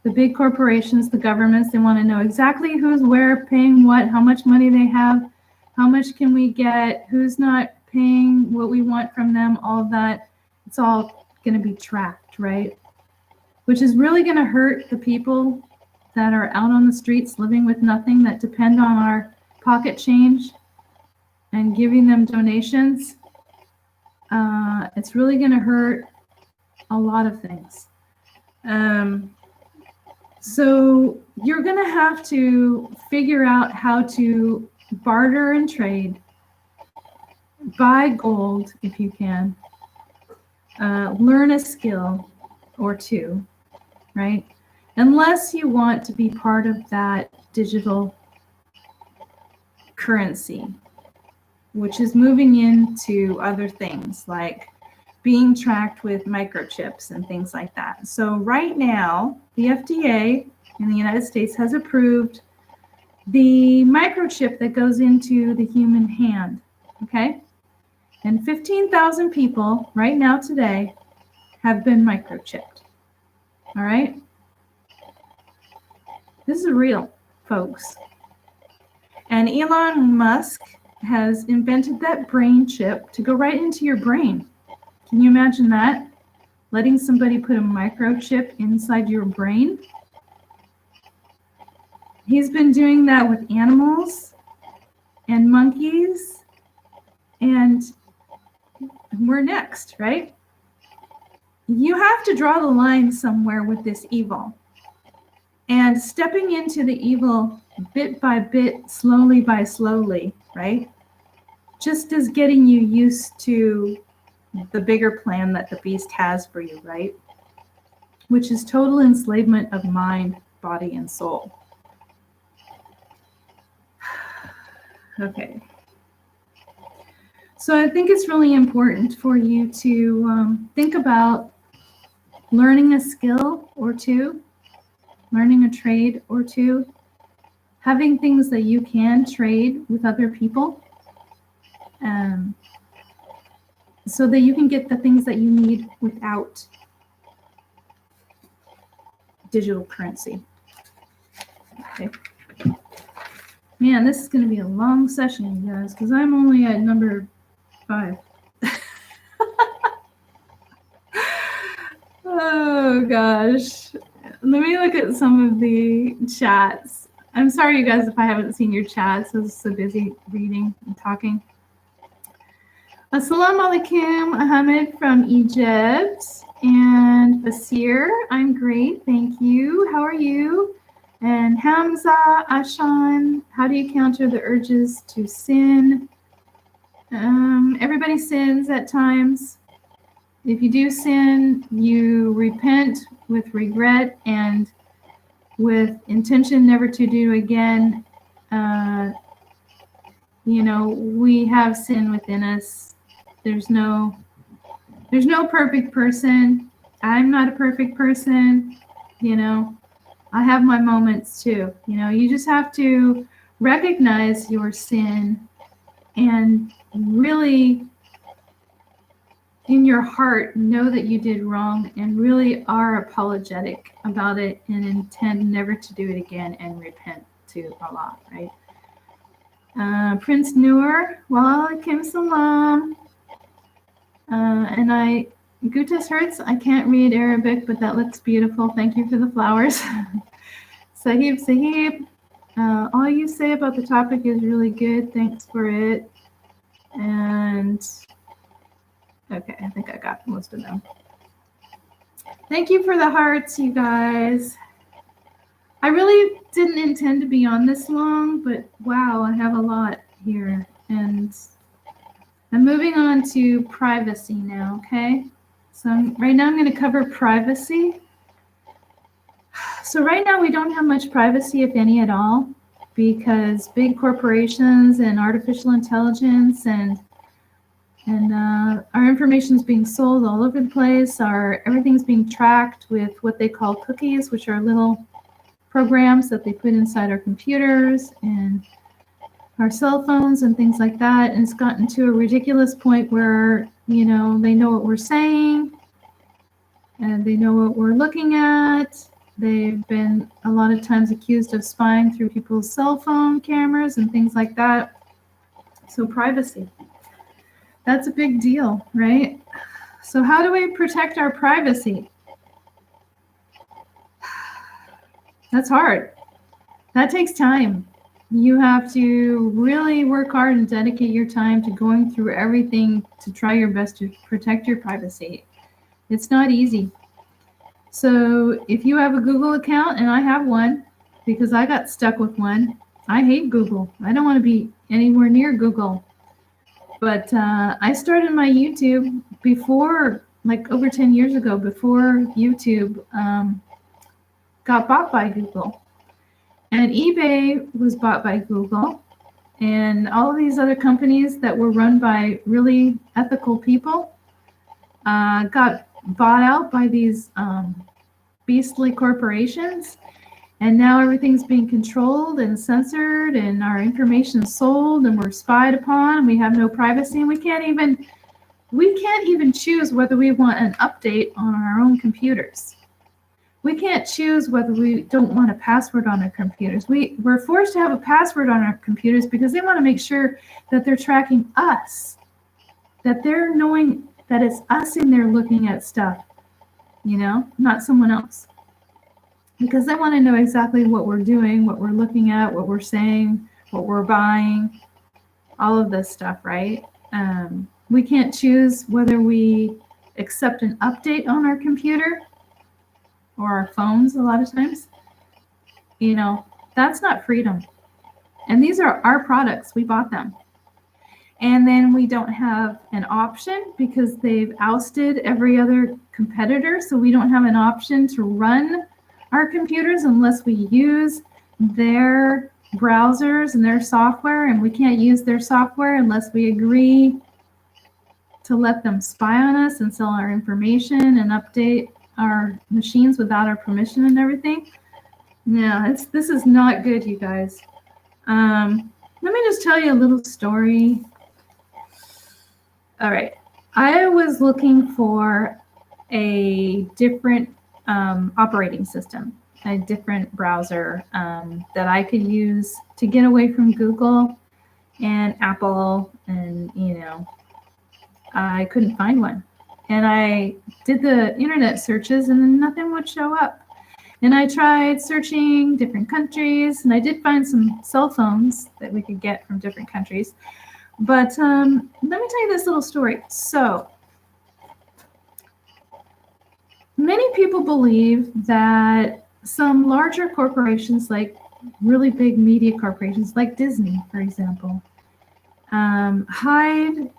The big corporations, the governments, they want to know exactly who's where, paying what, how much money they have, how much can we get, who's not paying what we want from them, all of that. It's all going to be tracked, right? Which is really going to hurt the people that are out on the streets living with nothing, that depend on our pocket change and giving them donations. It's really going to hurt a lot of things. So you're going to have to figure out how to barter and trade, buy gold if you can, learn a skill or two, right? Unless you want to be part of that digital currency, which is moving into other things like being tracked with microchips and things like that. So right now, the FDA in the United States has approved the microchip that goes into the human hand, okay? And 15,000 people right now today have been microchipped, all right? This is real, folks. And Elon Musk has invented that brain chip to go right into your brain. Can you imagine that? Letting somebody put a microchip inside your brain? He's been doing that with animals and monkeys, and we're next, right? You have to draw the line somewhere with this evil. And stepping into the evil bit by bit, slowly by slowly, right? Just as getting you used to the bigger plan that the beast has for you, right? Which is total enslavement of mind, body, and soul. Okay. So I think it's really important for you to think about learning a skill or two, learning a trade or two, having things that you can trade with other people, so that you can get the things that you need without digital currency. Okay. Man, this is going to be a long session, you guys, because I'm only at number 5. Oh, gosh. Let me look at some of the chats. I'm sorry, you guys, if I haven't seen your chats. I was so busy reading and talking. Assalamu alaikum, Ahmed from Egypt. And Basir, I'm great, thank you. How are you? And Hamza, Ashan, how do you counter the urges to sin? Everybody sins at times. If you do sin, you repent with regret and with intention never to do again. You know, we have sin within us. There's no perfect person. I'm not a perfect person. You know, I have my moments too. You know, you just have to recognize your sin and really in your heart know that you did wrong and really are apologetic about it and intend never to do it again and repent to Allah, right? Prince Noor, wa alaikum salam. And Gutas Hertz, I can't read Arabic, but that looks beautiful. Thank you for the flowers. Sahib, all you say about the topic is really good. Thanks for it. And okay, I think I got most of them. Thank you for the hearts, you guys. I really didn't intend to be on this long, but wow, I have a lot here. And I'm moving on to privacy now, okay? So right now I'm going to cover privacy. So right now we don't have much privacy, if any at all, because big corporations and artificial intelligence and our information is being sold all over the place. Everything's being tracked with what they call cookies, which are little programs that they put inside our computers and our cell phones and things like that. And it's gotten to a ridiculous point where, they know what we're saying and they know what we're looking at. They've been a lot of times accused of spying through people's cell phone cameras and things like that. So privacy. That's a big deal, right? So how do we protect our privacy? That's hard. That takes time. You have to really work hard and dedicate your time to going through everything to try your best to protect your privacy. It's not easy. So if you have a Google account, and I have one because I got stuck with one, I hate Google. I don't want to be anywhere near Google. But I started my YouTube before, like over 10 years ago, before YouTube got bought by Google. And eBay was bought by Google. And all of these other companies that were run by really ethical people got bought out by these beastly corporations. And now everything's being controlled and censored, and our information is sold, and we're spied upon. We have no privacy, and we can't even choose whether we want an update on our own computers. We can't choose whether we don't want a password on our computers. We're forced to have a password on our computers because they want to make sure that they're tracking us, that they're knowing that it's us in there looking at stuff, not someone else. Because they want to know exactly what we're doing, what we're looking at, what we're saying, what we're buying, all of this stuff, right? We can't choose whether we accept an update on our computer or our phones a lot of times. That's not freedom. And these are our products. We bought them. And then we don't have an option because they've ousted every other competitor. So we don't have an option to run our computers unless we use their browsers and their software, and we can't use their software unless we agree to let them spy on us and sell our information and update our machines without our permission and everything. Yeah, this is not good, you guys. Let me just tell you a little story. All right, I was looking for a different operating system, a different browser that I could use to get away from Google and Apple, and I couldn't find one. And I did the internet searches and then nothing would show up. And I tried searching different countries, and I did find some cell phones that we could get from different countries. But let me tell you this little story. So many people believe that some larger corporations, like really big media corporations, like Disney, for example, hide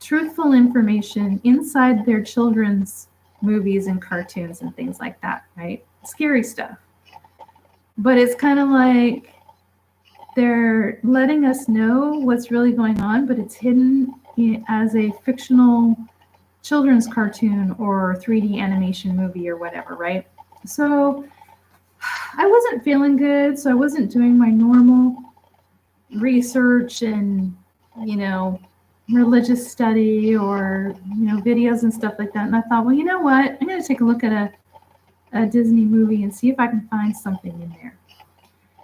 truthful information inside their children's movies and cartoons and things like that, right? Scary stuff. But it's kind of like they're letting us know what's really going on, but it's hidden as a fictional children's cartoon or 3D animation movie or whatever, right? So I wasn't feeling good, so I wasn't doing my normal research and, religious study or, videos and stuff like that. And I thought, well, you know what? I'm going to take a look at a Disney movie and see if I can find something in there.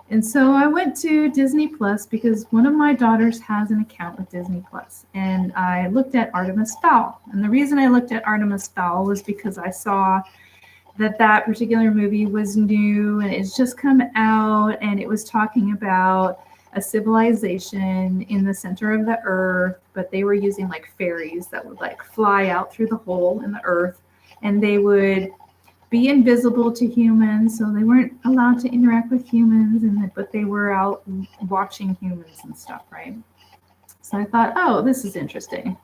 And so I went to Disney Plus because one of my daughters has an account with Disney Plus, and I looked at Artemis Fowl. And the reason I looked at Artemis Fowl was because I saw that particular movie was new and it's just come out, and it was talking about a civilization in the center of the earth, but they were using like fairies that would like fly out through the hole in the earth, and they would be invisible to humans, so they weren't allowed to interact with humans, but they were out watching humans and stuff, right? So I thought, oh, this is interesting.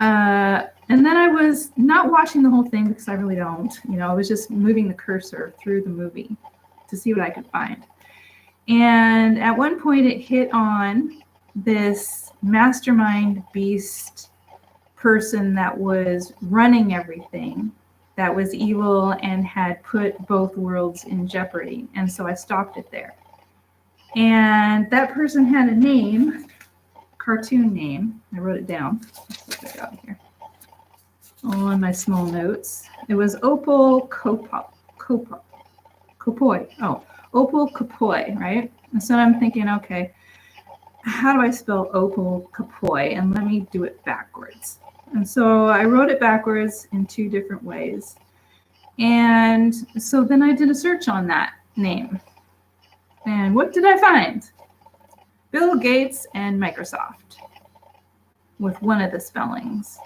And And then I was not watching the whole thing because I really don't. I was just moving the cursor through the movie to see what I could find. And at one point it hit on this mastermind beast person that was running everything, that was evil and had put both worlds in jeopardy. And so I stopped it there. And that person had a name, cartoon name. I wrote it down. Let's look it out here. All on my small notes. It was Opal Kopoi. Oh, Opal Kopoi, right? And so I'm thinking, okay, how do I spell Opal Kopoi? And let me do it backwards. And so I wrote it backwards in 2 different ways. And so then I did a search on that name. And what did I find? Bill Gates and Microsoft with one of the spellings,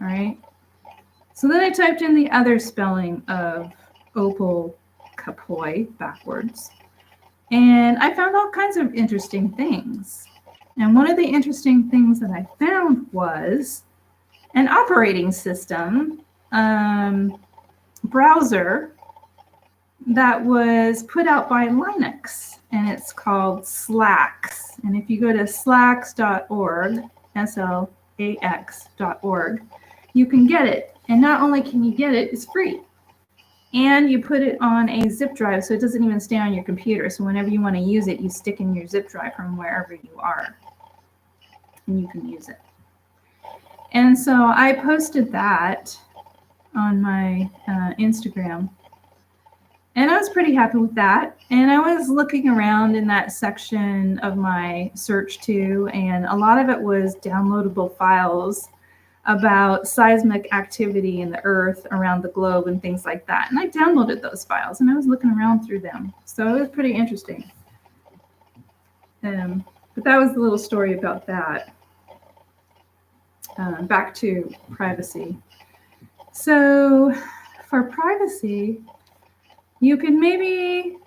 all right? So then I typed in the other spelling of Opal Kopoi backwards. And I found all kinds of interesting things. And one of the interesting things that I found was an operating system browser that was put out by Linux, and it's called Slax. And if you go to slax.org, slax.org, you can get it. And not only can you get it, it's free. And you put it on a zip drive, so it doesn't even stay on your computer. So whenever you want to use it, you stick in your zip drive from wherever you are, and you can use it. And so I posted that on my Instagram, and I was pretty happy with that. And I was looking around in that section of my search too, and a lot of it was downloadable files about seismic activity in the earth around the globe and things like that. And I downloaded those files and I was looking around through them. So it was pretty interesting. But that was the little story about that. Back to privacy. So for privacy, you can maybe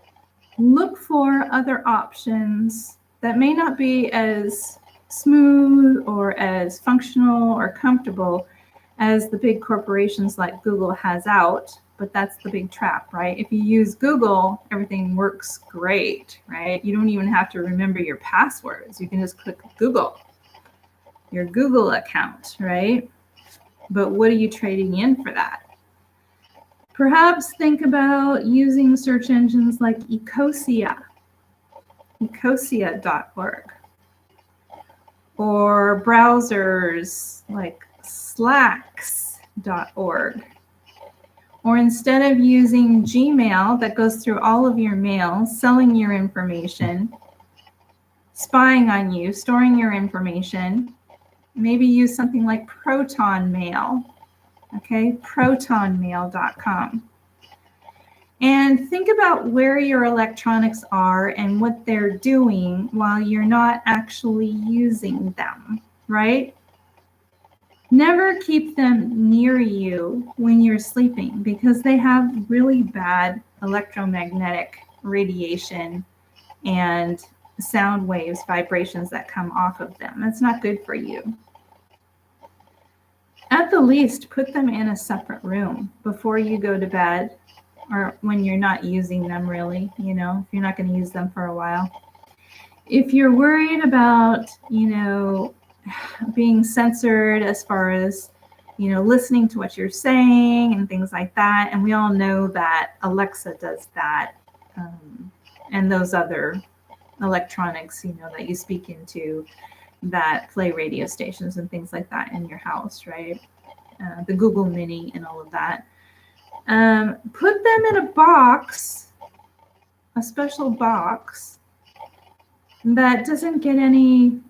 look for other options that may not be as smooth or as functional or comfortable as the big corporations like Google has out, but that's the big trap, right? If you use Google, everything works great, right? You don't even have to remember your passwords. You can just click Google, your Google account, right? But what are you trading in for that? Perhaps think about using search engines like Ecosia, ecosia.org. Or browsers like Slax.org. Or instead of using Gmail that goes through all of your mail, selling your information, spying on you, storing your information, maybe use something like Proton Mail, okay, protonmail.com. And think about where your electronics are and what they're doing while you're not actually using them, right? Never keep them near you when you're sleeping because they have really bad electromagnetic radiation and sound waves, vibrations that come off of them. That's not good for you. At the least, put them in a separate room before you go to bed, or when you're not using them really, if you're not going to use them for a while. If you're worried about, being censored as far as, listening to what you're saying and things like that, and we all know that Alexa does that, and those other electronics, that you speak into that play radio stations and things like that in your house, right? The Google Mini and all of that. Put them in a box, a special box that doesn't get any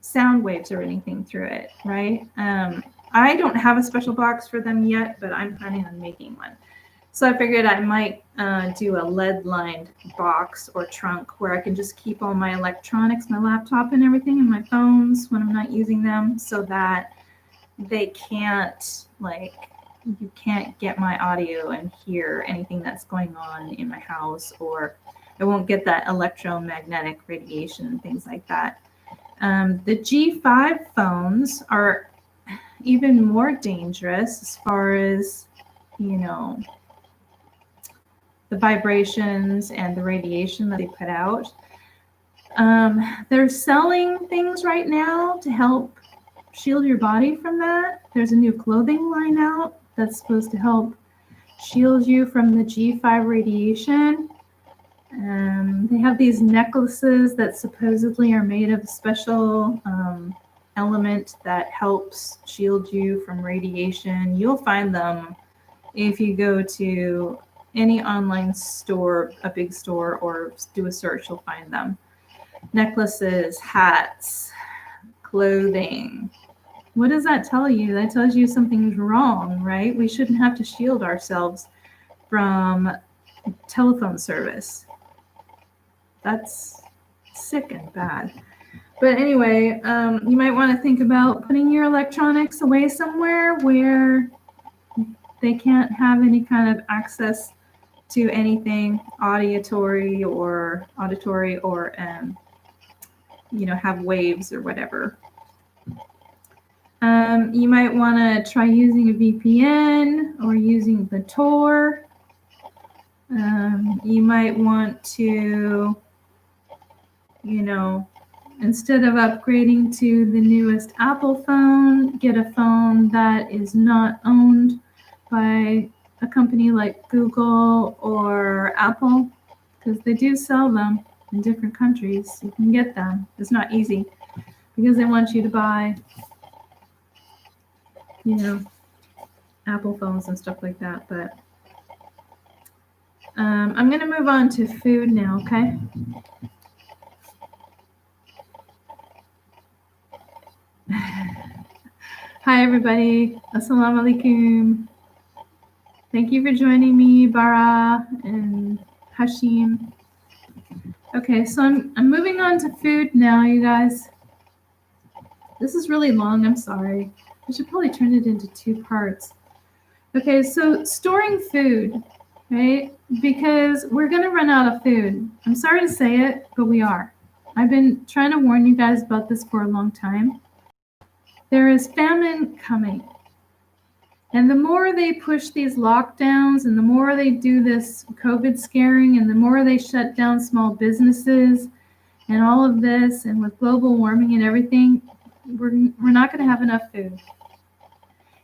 sound waves or anything through it, right? I don't have a special box for them yet, but I'm planning on making one. So I figured I might do a lead-lined box or trunk where I can just keep all my electronics, my laptop and everything, and my phones when I'm not using them, so that they can't, you can't get my audio and hear anything that's going on in my house, or I won't get that electromagnetic radiation and things like that. The G5 phones are even more dangerous as far as, you know, the vibrations and the radiation that they put out. They're selling things right now to help shield your body from that. There's a new clothing line out that's supposed to help shield you from the G5 radiation. They have these necklaces that supposedly are made of a special element that helps shield you from radiation. You'll find them if you go to any online store, a big store, or do a search, you'll find them. Necklaces, hats, clothing. What does that tell you? That tells you something's wrong, right? We shouldn't have to shield ourselves from telephone service. That's sick and bad. But anyway, you might want to think about putting your electronics away somewhere where they can't have any kind of access to anything auditory or have waves or whatever. You might want to try using a VPN or using the Tor. You might want to, instead of upgrading to the newest Apple phone, get a phone that is not owned by a company like Google or Apple, because they do sell them in different countries. You can get them. It's not easy because they want you to buy, Apple phones and stuff like that. But I'm going to move on to food now, okay? Hi, everybody. Assalamu alaikum. Thank you for joining me, Bara and Hashim. Okay, so I'm moving on to food now, you guys. This is really long. I'm sorry. I should probably turn it into 2 parts. Okay, so storing food, right? Because we're going to run out of food. I'm sorry to say it, but we are. I've been trying to warn you guys about this for a long time. There is famine coming. And the more they push these lockdowns and the more they do this COVID scaring and the more they shut down small businesses and all of this, and with global warming and everything, we're not going to have enough food.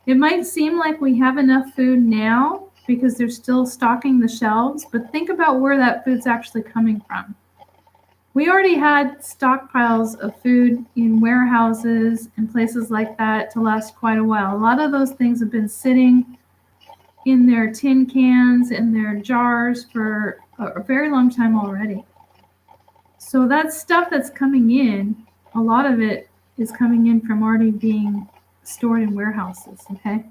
It might seem like we have enough food now because they're still stocking the shelves, but think about where that food's actually coming from. We already had stockpiles of food in warehouses and places like that to last quite a while. A lot of those things have been sitting in their tin cans and their jars for a very long time already. So that stuff that's coming in, a lot of it is coming in from already being stored in warehouses, okay?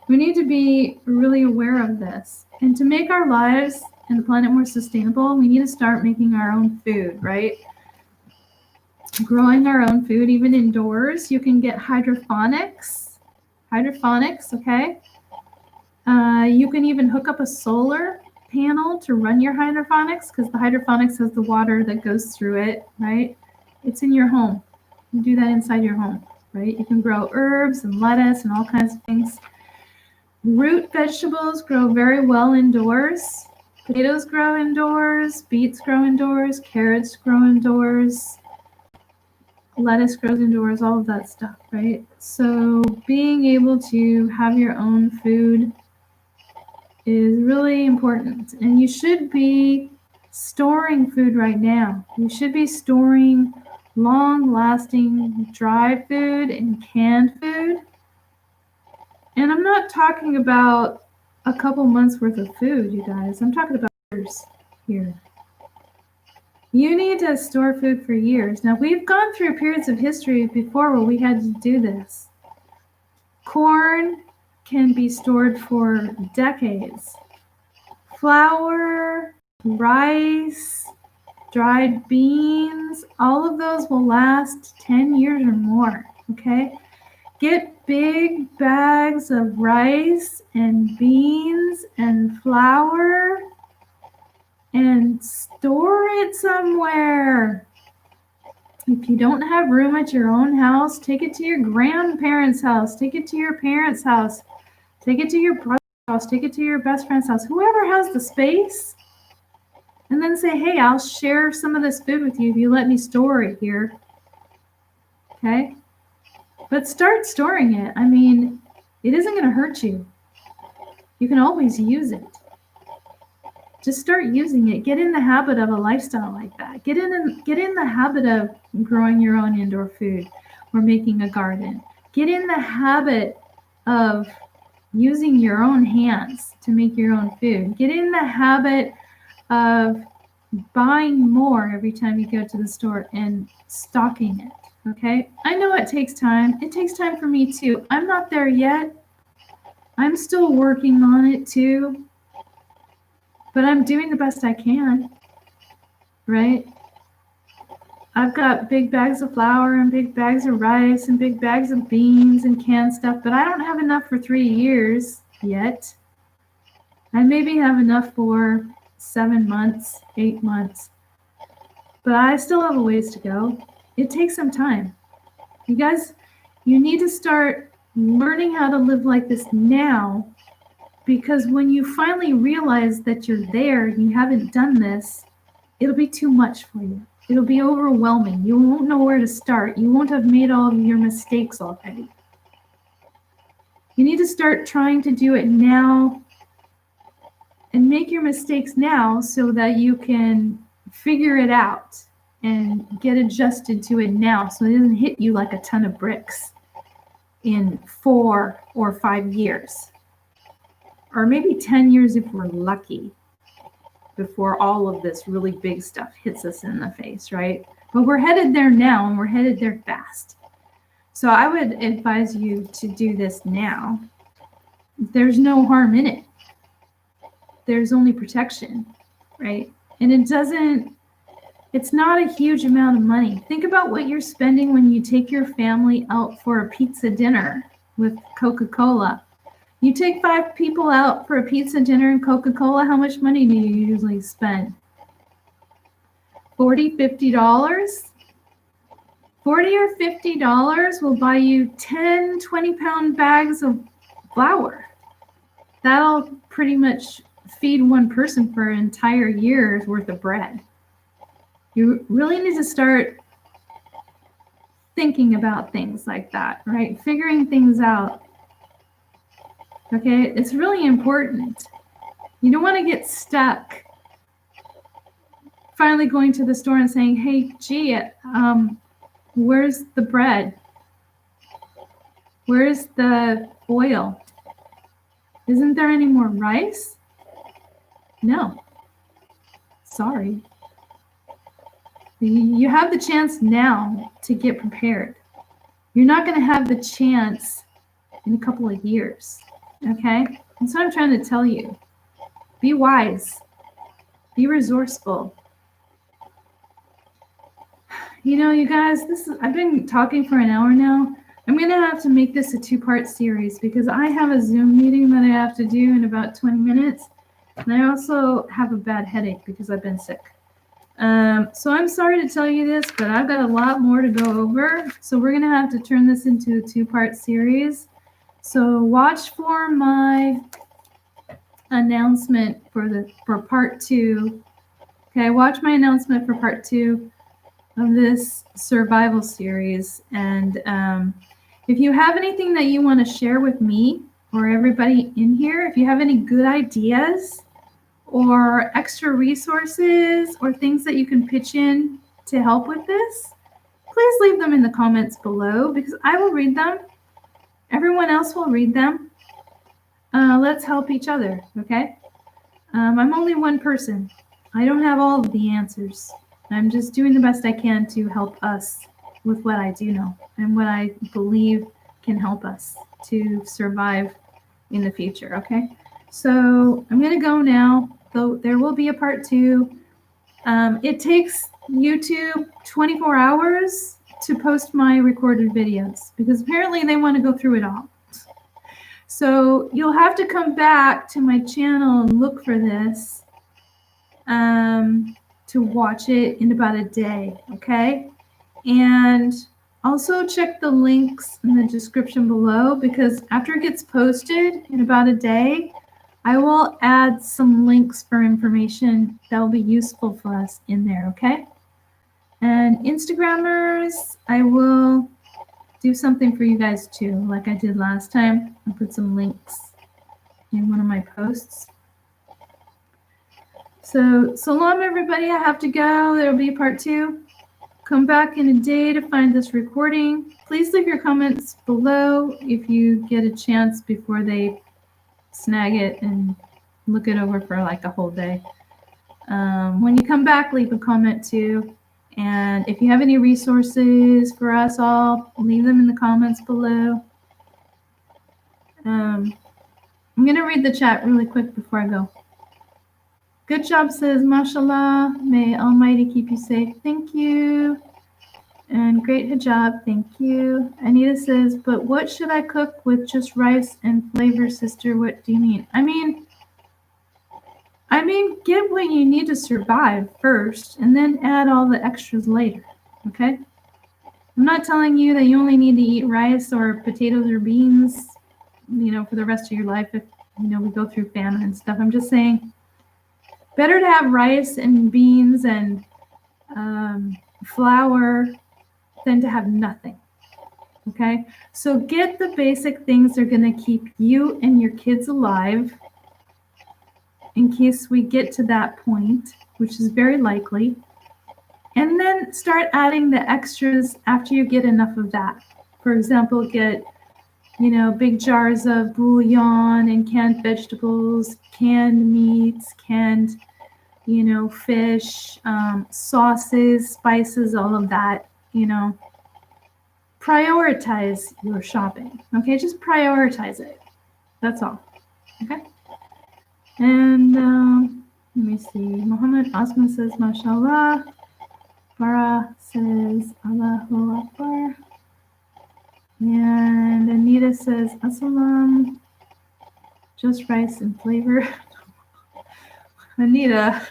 We need to be really aware of this. And to make our lives and the planet more sustainable, we need to start making our own food, right? Growing our own food, even indoors. You can get hydroponics, okay? You can even hook up a solar panel to run your hydroponics, because the hydroponics has the water that goes through it, right? It's in your home. You do that inside your home, right? You can grow herbs and lettuce and all kinds of things. Root vegetables grow very well indoors. Potatoes grow indoors, beets grow indoors, carrots grow indoors, lettuce grows indoors, all of that stuff, right? So being able to have your own food is really important. And you should be storing food right now. You should be storing long-lasting dry food and canned food. And I'm not talking about a couple months worth of food, you guys. I'm talking about years here. You need to store food for years. Now, we've gone through periods of history before where we had to do this. Corn can be stored for decades. Flour, rice, dried beans, all of those will last 10 years or more, okay? Get big bags of rice and beans and flour and store it somewhere. If you don't have room at your own house, take it to your grandparents' house, take it to your parents' house, take it to your brother's house, take it to your best friend's house, whoever has the space, and then say, hey, I'll share some of this food with you if you let me store it here. Okay? But start storing it. I mean, it isn't going to hurt you. You can always use it. Just start using it. Get in the habit of a lifestyle like that. Get in the habit of growing your own indoor food or making a garden. Get in the habit of using your own hands to make your own food. Get in the habit of buying more every time you go to the store and stocking it. Okay? I know it takes time. It takes time for me too. I'm not there yet. I'm still working on it too. But I'm doing the best I can, right? I've got big bags of flour and big bags of rice and big bags of beans and canned stuff, but I don't have enough for 3 years yet. I maybe have enough for 7 months, 8 months, but I still have a ways to go. It takes some time. You guys, you need to start learning how to live like this now. Because when you finally realize that you're there, you haven't done this, it'll be too much for you. It'll be overwhelming. You won't know where to start. You won't have made all of your mistakes already. You need to start trying to do it now and make your mistakes now so that you can figure it out and get adjusted to it now so it doesn't hit you like a ton of bricks in 4 or 5 years. Or maybe 10 years if we're lucky, before all of this really big stuff hits us in the face, right? But we're headed there now, and we're headed there fast. So I would advise you to do this now. There's no harm in it. There's only protection, right? And it's not a huge amount of money. Think about what you're spending when you take your family out for a pizza dinner with Coca-Cola. You take 5 people out for a pizza dinner and Coca-Cola, how much money do you usually spend? $40, $50? $40 or $50 will buy you 10, 20-pound bags of flour. That'll pretty much feed one person for an entire year's worth of bread. You really need to start thinking about things like that, right? Figuring things out. Okay, it's really important. You don't want to get stuck finally going to the store and saying, hey, gee, where's the bread? Where's the oil? Isn't there any more rice? No. Sorry. You have the chance now to get prepared. You're not going to have the chance in a couple of years. Okay? That's what I'm trying to tell you. Be wise. Be resourceful. You know, you guys, I've been talking for an hour now. I'm going to have to make this a 2-part series because I have a Zoom meeting that I have to do in about 20 minutes. And I also have a bad headache because I've been sick. So I'm sorry to tell you this, but I've got a lot more to go over. So we're going to have to turn this into a 2-part series. So watch for my announcement for part 2. Okay, watch my announcement for part 2 of this survival series. And if you have anything that you want to share with me or everybody in here, if you have any good ideas or extra resources or things that you can pitch in to help with this, please leave them in the comments below because I will read them. Everyone else will read them. Let's help each other, okay? I'm only one person. I don't have all of the answers. I'm just doing the best I can to help us with what I do know and what I believe can help us to survive in the future, okay? So I'm going to go now, though there will be a part 2. It takes YouTube 24 hours to post my recorded videos because apparently they want to go through it all. So you'll have to come back to my channel and look for this to watch it in about a day, okay? And also check the links in the description below, because after it gets posted in about a day, I will add some links for information that will be useful for us in there, okay? And Instagrammers, I will do something for you guys too, like I did last time. I'll put some links in one of my posts. So, salam everybody, I have to go. There will be part 2. Come back in a day to find this recording. Please leave your comments below if you get a chance before they snag it and look it over for like a whole day. When you come back, leave a comment too. And if you have any resources for us all, leave them in the comments below. I'm going to read the chat really quick before I go. Good job says, mashallah, may Almighty keep you safe. Thank you. And great hijab, thank you. Anita says, but what should I cook with just rice and flavor, sister? What do you mean? I mean, get what you need to survive first, and then add all the extras later, okay? I'm not telling you that you only need to eat rice or potatoes or beans, for the rest of your life if, we go through famine and stuff. I'm just saying, better to have rice and beans and flour than to have nothing, okay? So get the basic things that are going to keep you and your kids alive in case we get to that point, which is very likely. And then start adding the extras after you get enough of that. For example, get, big jars of bouillon and canned vegetables, canned meats, canned, fish, sauces, spices, all of that, Prioritize your shopping, okay? Just prioritize it. That's all, okay? And let me see. Muhammad Osman says, mashallah. Farah says, Allahu Akbar. And Anita says, assalam. Just rice and flavor. Anita.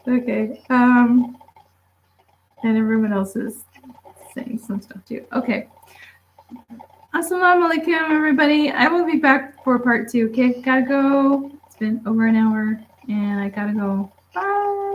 Okay. And everyone else is saying some stuff too. Okay. Assalamu alaikum, everybody. I will be back for part 2. Okay, gotta go. It's been over an hour, and I gotta go. Bye.